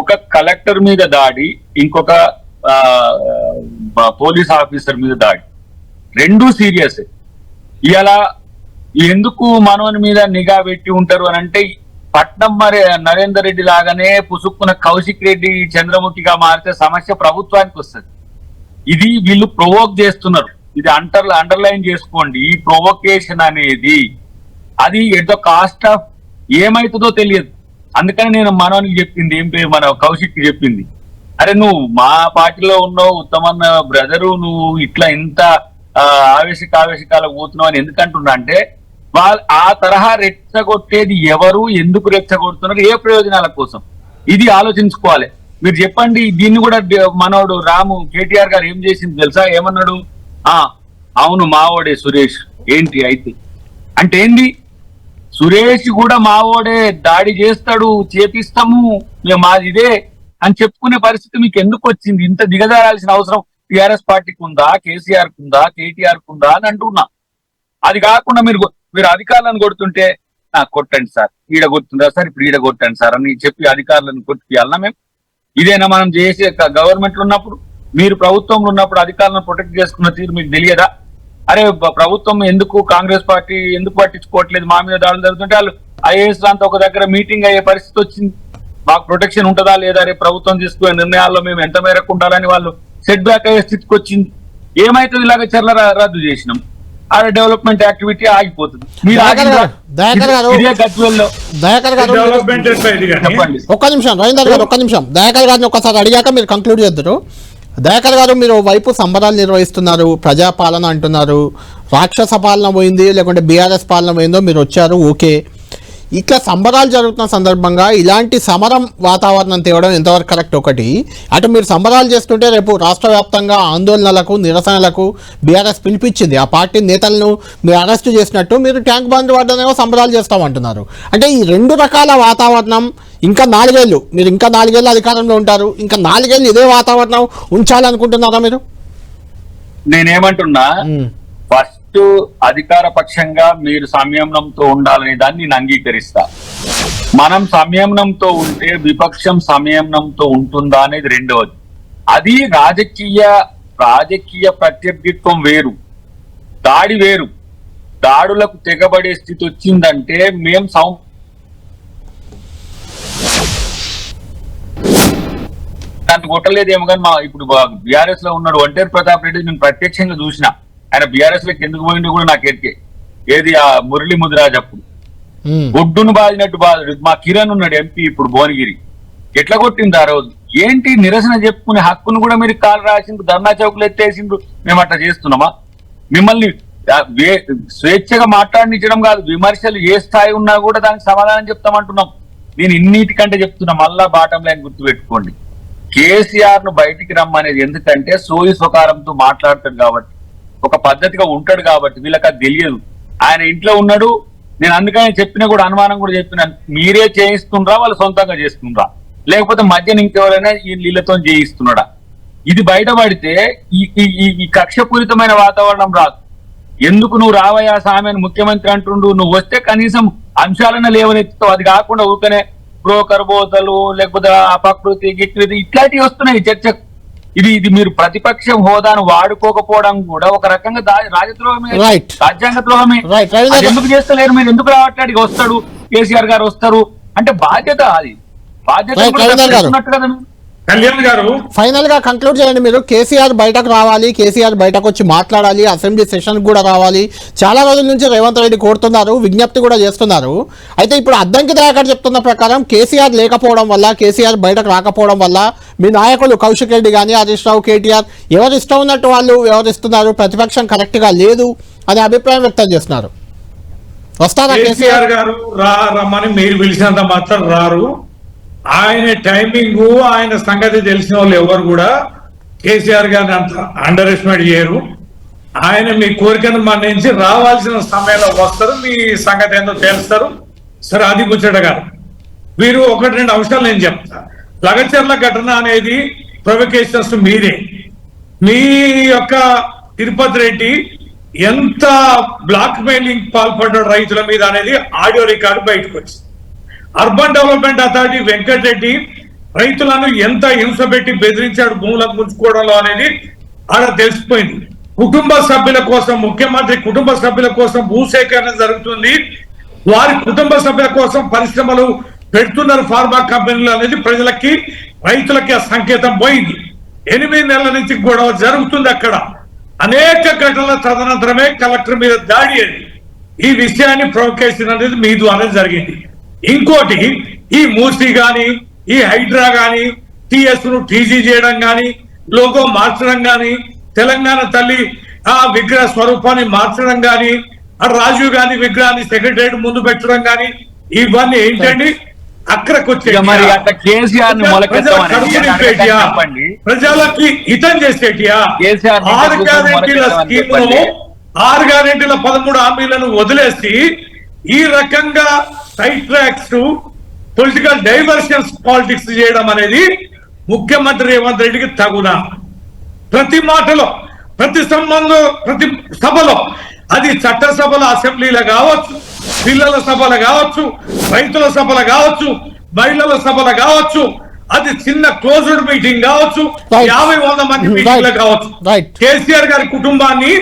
ఒక కలెక్టర్ మీద దాడి, ఇంకొక పోలీస్ ఆఫీసర్ మీద దాడి, రెండూ సీరియస్. ఇలా ఎందుకు మనోని మీద నిఘా పెట్టి ఉంటారు అని అంటే, పట్నం మరి నరేందర్ రెడ్డి లాగానే పుసుక్కున్న కౌశిక్ రెడ్డి చంద్రముఖిగా మారితే సమస్య ప్రభుత్వానికి వస్తుంది. ఇది వీళ్ళు ప్రొవోక్ చేస్తున్నారు. ఇది అండర్లైన్ చేసుకోండి. ఈ ప్రొవోకేషన్ అనేది అది ఎట్ ద కాస్ట్ ఆఫ్ ఏమైతుందో తెలియదు. అందుకని నేను మనోనికి చెప్పింది, ఏం పేరు మన కౌశిక్ చెప్పింది, అరే నువ్వు మా పార్టీలో ఉన్నావు, ఉత్తమన్న బ్రదరు, నువ్వు ఇట్లా ఇంత ఆవేశకాలకు పోతున్నావు అని ఎందుకంటున్నా అంటే, ఆ తరహా రెచ్చగొట్టేది ఎవరు, ఎందుకు రెచ్చగొడుతున్నారు, ఏ ప్రయోజనాల కోసం, ఇది ఆలోచించుకోవాలి. మీరు చెప్పండి. దీన్ని కూడా మనోడు రాము కేటీఆర్ గారు ఏం చేసింది తెలుసా? ఏమన్నాడు? అవును మావోడే సురేష్. ఏంటి అయితే అంటే ఏంది? సురేష్ కూడా మావోడే, దాడి చేస్తాడు, చేపిస్తాము, మేము మాది ఇదే అని చెప్పుకునే పరిస్థితి మీకు ఎందుకు వచ్చింది? ఇంత దిగజారాల్సిన అవసరం టిఆర్ఎస్ పార్టీకి ఉందా, కేసీఆర్ కుందా, కేటీఆర్ కుందా అని అంటున్నా. అది కాకుండా మీరు అధికారులను కొడుతుంటే కొట్టండి సార్, ఈడ కొడుతుందా సార్, ఇప్పుడు ఈడ కొట్టండి సార్ అని చెప్పి అధికారులను కొట్టియాలన్నా మేము? ఇదేనా మనం చేసే? గవర్నమెంట్ ఉన్నప్పుడు, మీరు ప్రభుత్వంలో ఉన్నప్పుడు అధికారులను ప్రొటెక్ట్ చేసుకున్న తీరు మీకు తెలియదా? అరే ప్రభుత్వం ఎందుకు, కాంగ్రెస్ పార్టీ ఎందుకు పట్టించుకోవట్లేదు, మా మీద దాడులు జరుగుతుంటే వాళ్ళు ఐఏఎస్ అంతా ఒక దగ్గర మీటింగ్ అయ్యే పరిస్థితి వచ్చింది. మాకు ప్రొటెక్షన్ ఉంటుందా లేదా, రే ప్రభుత్వం తీసుకునే నిర్ణయాల్లో మేము ఎంత మేరకు ఉండాలని వాళ్ళు సెట్ బ్యాక్ అయ్యే స్థితికి వచ్చింది. ఏమైతుంది? ఇలాగ చర్ల రద్దు చేసినాం, ఆ డెవలప్మెంట్ యాక్టివిటీ ఆగిపోతుంది. మీరు ఒక్క నిమిషం రవీందర్ గారు, ఒక్క నిమిషం దయాకర్ గారిని ఒకసారి అడిగాక మీరు కంక్లూడ్ చేద్దరు. దయాకర్ గారు, మీరు వైపు సంబరాలు నిర్వహిస్తున్నారు, ప్రజాపాలన అంటున్నారు, రాక్షస పాలన పోయింది లేకుంటే బీఆర్ఎస్ పాలన పోయిందో మీరు వచ్చారు, ఓకే. ఇట్లా సంబరాలు జరుగుతున్న సందర్భంగా ఇలాంటి సమరం వాతావరణం తేవడం ఎంతవరకు కరెక్ట్? ఒకటి, అటు మీరు సంబరాలు చేస్తుంటే రేపు రాష్ట్ర వ్యాప్తంగా ఆందోళనలకు, నిరసనలకు బీఆర్ఎస్ పిలిపించింది. ఆ పార్టీ నేతలను మీరు అరెస్టు చేసినట్టు మీరు ట్యాంక్ బండ్ వాడనేమో సంబరాలు చేస్తామంటున్నారు. అంటే ఈ రెండు రకాల వాతావరణం ఇంకా 4 ఏళ్ళు, మీరు ఇంకా 4 ఏళ్ళు అధికారంలో ఉంటారు, ఇంకా 4 ఏళ్ళు ఇదే వాతావరణం ఉంచాలనుకుంటున్నారా మీరు? నేనేమంటున్నా, ఫస్ట్ అధికార పక్షంగా మీరు సంయమనంతో ఉండాలనే దాన్ని నేను అంగీకరిస్తా. మనం సంయమనంతో ఉంటే విపక్షం సంయమనంతో ఉంటుందా అనేది రెండవది. అది రాజకీయ ప్రత్యర్థిత్వం వేరు, దాడి వేరు. దాడులకు తెగబడే స్థితి వచ్చిందంటే మేము దాన్ని కొట్టలేదేమో కానీ ఇప్పుడు బీఆర్ఎస్ లో ఉన్నాడు ఒంటేరు ప్రతాప్ రెడ్డి, నేను ప్రత్యక్షంగా చూసిన. ఆయన బీఆర్ఎస్ లోకి ఎందుకు పోయిండు కూడా నాకు ఎరికే. ఏది ఆ మురళి ముదిరాజ్ అప్పుడు ఉమ్. గొడ్డును బాదినట్టు బాధుడు. మా కిరణ్ ఉన్నాడు ఎంపీ ఇప్పుడు భువనగిరి, ఎట్లా కొట్టింది ఆ రోజు. ఏంటి నిరసన చెప్పుకునే హక్కును కూడా మీరు కాలు రాసిండ్రు, ధర్నా చౌకులు ఎత్తేసిండ్రు. మేము అట్లా చేస్తున్నామా? మిమ్మల్ని స్వేచ్ఛగా మాట్లాడించడం కాదు, విమర్శలు ఏ స్థాయి ఉన్నా కూడా దానికి సమాధానం చెప్తామంటున్నాం. నేను ఇన్నిటికంటే చెప్తున్నా, మళ్ళా బాటం లైన్ గుర్తుపెట్టుకోండి. కేసీఆర్ ను బయటికి రమ్మనేది ఎందుకంటే సోయి స్వకారంతో మాట్లాడతాడు కాబట్టి, ఒక పద్ధతిగా ఉంటాడు కాబట్టి. వీళ్ళకి అది తెలియదు. ఆయన ఇంట్లో ఉన్నాడు, నేను అందుకని చెప్పినా కూడా అనుమానం కూడా చెప్పినా, మీరే చేయిస్తుండ్రా వాళ్ళు సొంతంగా చేస్తుండ్రా, లేకపోతే మధ్యన ఇంకెవరైనా ఈ నీళ్లతో చేయిస్తున్నాడా? ఇది బయటపడితే ఈ కక్షపూరితమైన వాతావరణం రాదు. ఎందుకు నువ్వు రావయ్యా సామెను ముఖ్యమంత్రి అంటుండు, నువ్వు వస్తే కనీసం అంశాలను లేవనెత్తుతావు. అది కాకుండా ఊకనే బ్రోకర్ బోతలు, లేకపోతే అపకృతి గికృతి ఇట్లాంటివి వస్తున్నాయి చర్చకు. ఇది మీరు ప్రతిపక్ష హోదాను వాడుకోకపోవడం కూడా ఒక రకంగా రాజద్రోహమే, Right. రాజ్యాంగ ద్రోహమే. Right. అది ఎందుకు చేస్తలేరు? మీరు ఎందుకు రావట్లేదు? వస్తాడు కేసీఆర్ గారు, వస్తారు అంటే బాధ్యత, అది బాధ్యత Right, కూడా రవీంద్ర గారు. చేస్తున్నట్టు కదా. కళ్యాణ్ గారు ఫైనల్ గా కంక్లూడ్ చేయండి మీరు. కేసీఆర్ బయటకు రావాలి, కేసీఆర్ బయటకు వచ్చి మాట్లాడాలి, అసెంబ్లీ సెషన్ కూడా రావాలి. చాలా రోజుల నుంచి రేవంత్ రెడ్డి కోరుతున్నారు, విజ్ఞప్తి కూడా చేస్తున్నారు. అయితే ఇప్పుడు అద్దంకి దయాకర్ చెప్తున్న ప్రకారం కేసీఆర్ లేకపోవడం వల్ల, కేసీఆర్ బయటకు రాకపోవడం వల్ల మీ నాయకులు కౌశిక్ రెడ్డి కానీ, హరీష్ రావు, కేటీఆర్ ఎవరు ఇష్టం ఉన్నట్టు వాళ్ళు వ్యవహరిస్తున్నారు, ప్రతిపక్షం కరెక్ట్ గా లేదు అనే అభిప్రాయం వ్యక్తం చేస్తున్నారు. వస్తారా కేసీఆర్ గారు రమ్మని మీరు పిలిచినంత మాత్రం రారు. ఆయన టైమింగ్, ఆయన సంగతి తెలిసిన వాళ్ళు ఎవరు కూడా కేసీఆర్ గారిని అంత అండర్ ఎస్టిమేట్ చేయరు. ఆయన మీ కోరికను మన్నించి రావాల్సిన సమయంలో వస్తారు, మీ సంగతి ఏందో తెలుస్తారు. సరే, అది ముచ్చట గారు. మీరు ఒకటి రెండు అంశాలు నేను చెప్తా. లగచర్ల ఘటన అనేది ప్రొవకేషన్స్ మీరే. మీ యొక్క తిరుపతి రెడ్డి ఎంత బ్లాక్ మెయిలింగ్ పాల్పడ్డాడు రైతుల మీద అనేది ఆడియో రికార్డు బయటకు వచ్చింది. అర్బన్ డెవలప్మెంట్ అథారిటీ వెంకటరెడ్డి రైతులను ఎంత హింస పెట్టి బెదిరించాడు భూములకు ముంచుకోవడంలో అనేది ఆడ తెలిసిపోయింది. కుటుంబ సభ్యుల కోసం, ముఖ్యమంత్రి కుటుంబ సభ్యుల కోసం భూసేకరణ జరుగుతుంది, వారి కుటుంబ సభ్యుల కోసం పరిశ్రమలు పెడుతున్నారు ఫార్మా కంపెనీలు అనేది ప్రజలకి, రైతులకి ఆ సంకేతం పోయింది. 8 నెలల నుంచి గొడవ జరుగుతుంది అక్కడ. అనేక ఘటనల తదనంతరమే కలెక్టర్ మీద దాడి అని ఈ విషయాన్ని ప్రొవకేషన్ అనేది మీ ద్వారా జరిగింది. ఇంకోటి, ఈ మూసీ గాని, ఈ హైడ్రా గాని, టిఎస్ ను టీజీ చేయడం గాని, లోగో మార్చడం గాని, తెలంగాణ తల్లి ఆ విగ్రహ స్వరూపాన్ని మార్చడం గాని, ఆ రాజీవ్ గాంధీ విగ్రహాన్ని సెక్రటరియట్ ముందు పెట్టడం గాని, ఇవన్నీ ఏంటండి? అక్కడికి వచ్చే మరి అట్లా కేసీఆర్ ని మొలకెత్తమని ప్రజలకి హితం చేసేటియా? కేసీఆర్ 6 గ్యారెంటీల స్కీమ్ లో 6 గ్యారెంటీల 13 హామీలను వదిలేసి ఈ రకంగా side tracks, political diversions politics చేయడం అనేది ముఖ్యమంత్రి రేవంత్ రెడ్డికి తగునా? ప్రతి మాటలో, ప్రతి సంబంధం, ప్రతి సభలో, అది చట్టసభల అసెంబ్లీలో కావచ్చు, పిల్లల సభలు కావచ్చు, రైతుల సభలు కావచ్చు, మహిళల సభలు కావచ్చు, అది చిన్న క్లోజ్డ్ మీటింగ్ కావచ్చు, 50-100 మంది మీటింగ్లు కావచ్చు, కేసీఆర్ గారి కుటుంబాన్ని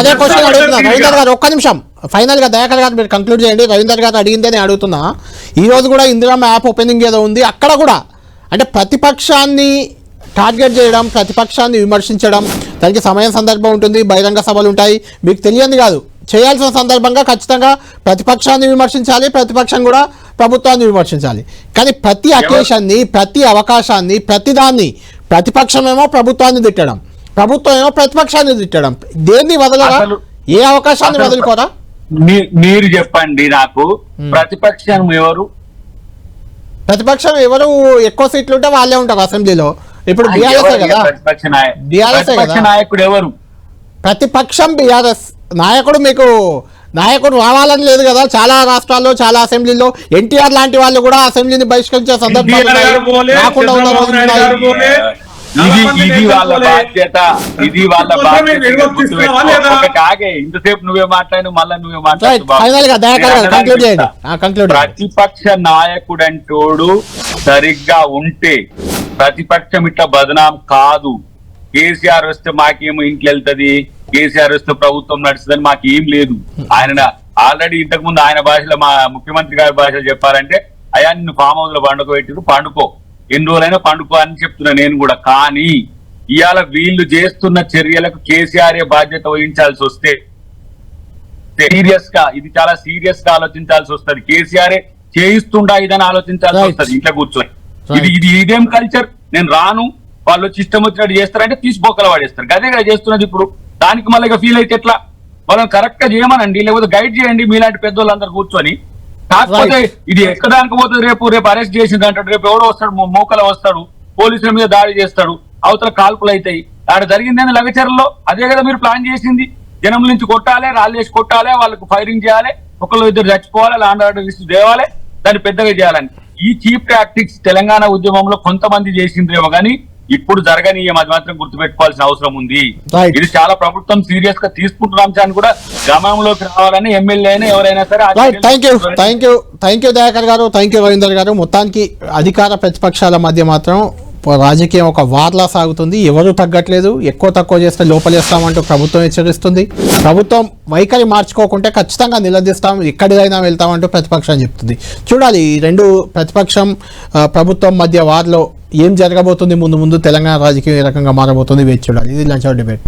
అదే క్వశ్చన్ అడుగుతున్నా. రవీందర్ గారు ఒక్క నిమిషం, ఫైనల్ గా దయాకర్ గారు మీరు కంక్లూడ్ చేయండి. రవీందర్ గారు అడిగిందే నేను అడుగుతున్నా. ఈ రోజు కూడా ఇందిరామ యాప్ ఓపెనింగ్ ఏదో ఉంది, అక్కడ కూడా అంటే ప్రతిపక్షాన్ని టార్గెట్ చేయడం, ప్రతిపక్షాన్ని విమర్శించడం, దానికి సమయం సందర్భం ఉంటుంది, బహిరంగ సభలు ఉంటాయి, మీకు తెలియదు కాదు. చేయాల్సిన సందర్భంగా ఖచ్చితంగా ప్రతిపక్షాన్ని విమర్శించాలి, ప్రతిపక్షం కూడా ప్రభుత్వాన్ని విమర్శించాలి. కానీ ప్రతి అకేషన్ని, ప్రతి అవకాశాన్ని, ప్రతిదాన్ని ప్రతిపక్షమేమో ప్రభుత్వాన్ని తిట్టడం, ప్రభుత్వం ఏమో ప్రతిపక్షాన్ని తిట్టడం, దేన్ని వదలరా? ఏ అవకాశాన్ని వదులుకోరా? మీరు చెప్పండి నాకు. ప్రతిపక్షం ఎవరు? ప్రతిపక్షం ఎవరు ఎక్కువ సీట్లు ఉంటే వాళ్ళే ఉంటారు అసెంబ్లీలో. ఇప్పుడు బీఆర్ఎస్ కదా, ప్రతిపక్ష నాయకుడు ఎవరు? ప్రతిపక్షం బీఆర్ఎస్ నాయకుడు. మీకు నాయకుడు రావాలని లేదు కదా. చాలా రాష్ట్రాల్లో, చాలా అసెంబ్లీలో ఎన్టీఆర్ లాంటి వాళ్ళు కూడా అసెంబ్లీని బహిష్కరించే సందర్భాలు ఇది వాళ్ళ బాధ్యత, ఇది వాళ్ళ బాధ్యత. ఇంతసేపు నువ్వే మాట్లాడు, మళ్ళా నువ్వే మాట్లాడు. ప్రతిపక్ష నాయకుడు అంటోడు సరిగ్గా ఉంటే ప్రతిపక్షం ఇట్లా బదనాం కాదు. కేసీఆర్ వస్తే మాకేమో ఇంట్లో వెళ్తది, కేసీఆర్ వస్తే ప్రభుత్వం నడుస్తుందని మాకేం లేదు. ఆయన ఆల్రెడీ ఇంతకు ముందు ఆయన భాషలో, మా ముఖ్యమంత్రి గారి భాషలో చెప్పారంటే, అయ్యా నిన్ను ఫామ్ హౌస్ లో పండుకోబెట్టిరు, పండుకో, ఎన్ని రోజులైనా పండుకో అని చెప్తున్నా నేను కూడా. కానీ ఇవాళ వీళ్ళు చేస్తున్న చర్యలకు కేసీఆర్ బాధ్యత వహించాల్సి వస్తే సీరియస్ గా ఇది చాలా సీరియస్ గా ఆలోచించాల్సి వస్తుంది. కేసీఆర్ చేయిస్తుండా ఇదని ఆలోచించాల్సి వస్తుంది ఇంట్లో కూర్చొని. ఇదేం కల్చర్, నేను రాను వాళ్ళు వచ్చి ఇష్టం వచ్చినట్టు చేస్తారంటే తీసిపోకలు వాడేస్తారు. అదే కదా చేస్తున్నది ఇప్పుడు. దానికి మళ్ళీ ఫీల్ అయితే ఎట్లా? వాళ్ళని కరెక్ట్ గా చేయమనండి, లేకపోతే గైడ్ చేయండి మీలాంటి పెద్దోళ్ళందరూ కూర్చొని. కాకపోతే ఇది ఎక్కడానికి పోతుంది, రేపు అరెస్ట్ చేసింది అంటాడు, రేపు ఎవడో వస్తాడు మోకల వస్తాడు, పోలీసుల మీద దాడి చేస్తాడు, అవతల కాల్పులు అవుతాయి. ఆడ జరిగిందని లగచర్లో అదే కదా మీరు ప్లాన్ చేసింది. జనం నుంచి కొట్టాలి, రాళ్ళేసి కొట్టాలి, వాళ్ళకు ఫైరింగ్ చేయాలి, ఒకళ్ళు ఇద్దరు చచ్చిపోవాలి, లాండ్ ఆర్డర్ ఇష్యూ తేవాలి, దాన్ని పెద్దగా చేయాలని. ఈ చీప్ టాక్టిక్స్ తెలంగాణ ఉద్యమంలో కొంతమంది చేసిందేమో కానీ ఇప్పుడు జరగనీయం, అది మాత్రం గుర్తుపెట్టుకోవాల్సిన అవసరం ఉంది. ఇది చాలా ప్రభుత్వం సీరియస్ గా తీసుకుంటున్న అంశాన్ని కూడా గమనంలోకి రావాలని ఎమ్మెల్యే అయినా ఎవరైనా సరే. థ్యాంక్ యూ దయాకర్ గారు, థ్యాంక్ యూ రవీందర్ గారు. మొత్తానికి అధికార ప్రతిపక్షాల మధ్య మాత్రం రాజకీయం ఒక వార్లా సాగుతుంది. ఎవరు తగ్గట్లేదు, ఎక్కువ తక్కువ చేస్తే లోపలేస్తామంటూ ప్రభుత్వం హెచ్చరిస్తుంది. ప్రభుత్వం వైఖరి మార్చుకోకుంటే ఖచ్చితంగా నిలదీస్తాం, ఎక్కడికైనా వెళ్తామంటూ ప్రతిపక్షం చెప్తుంది. చూడాలి ఈ రెండు ప్రతిపక్షం ప్రభుత్వం మధ్య వార్లో ఏం జరగబోతుంది, ముందు తెలంగాణ రాజకీయం ఏ రకంగా మారబోతుంది వేచి చూడాలి. ఇది లంచ్ అవర్ డిబేట్.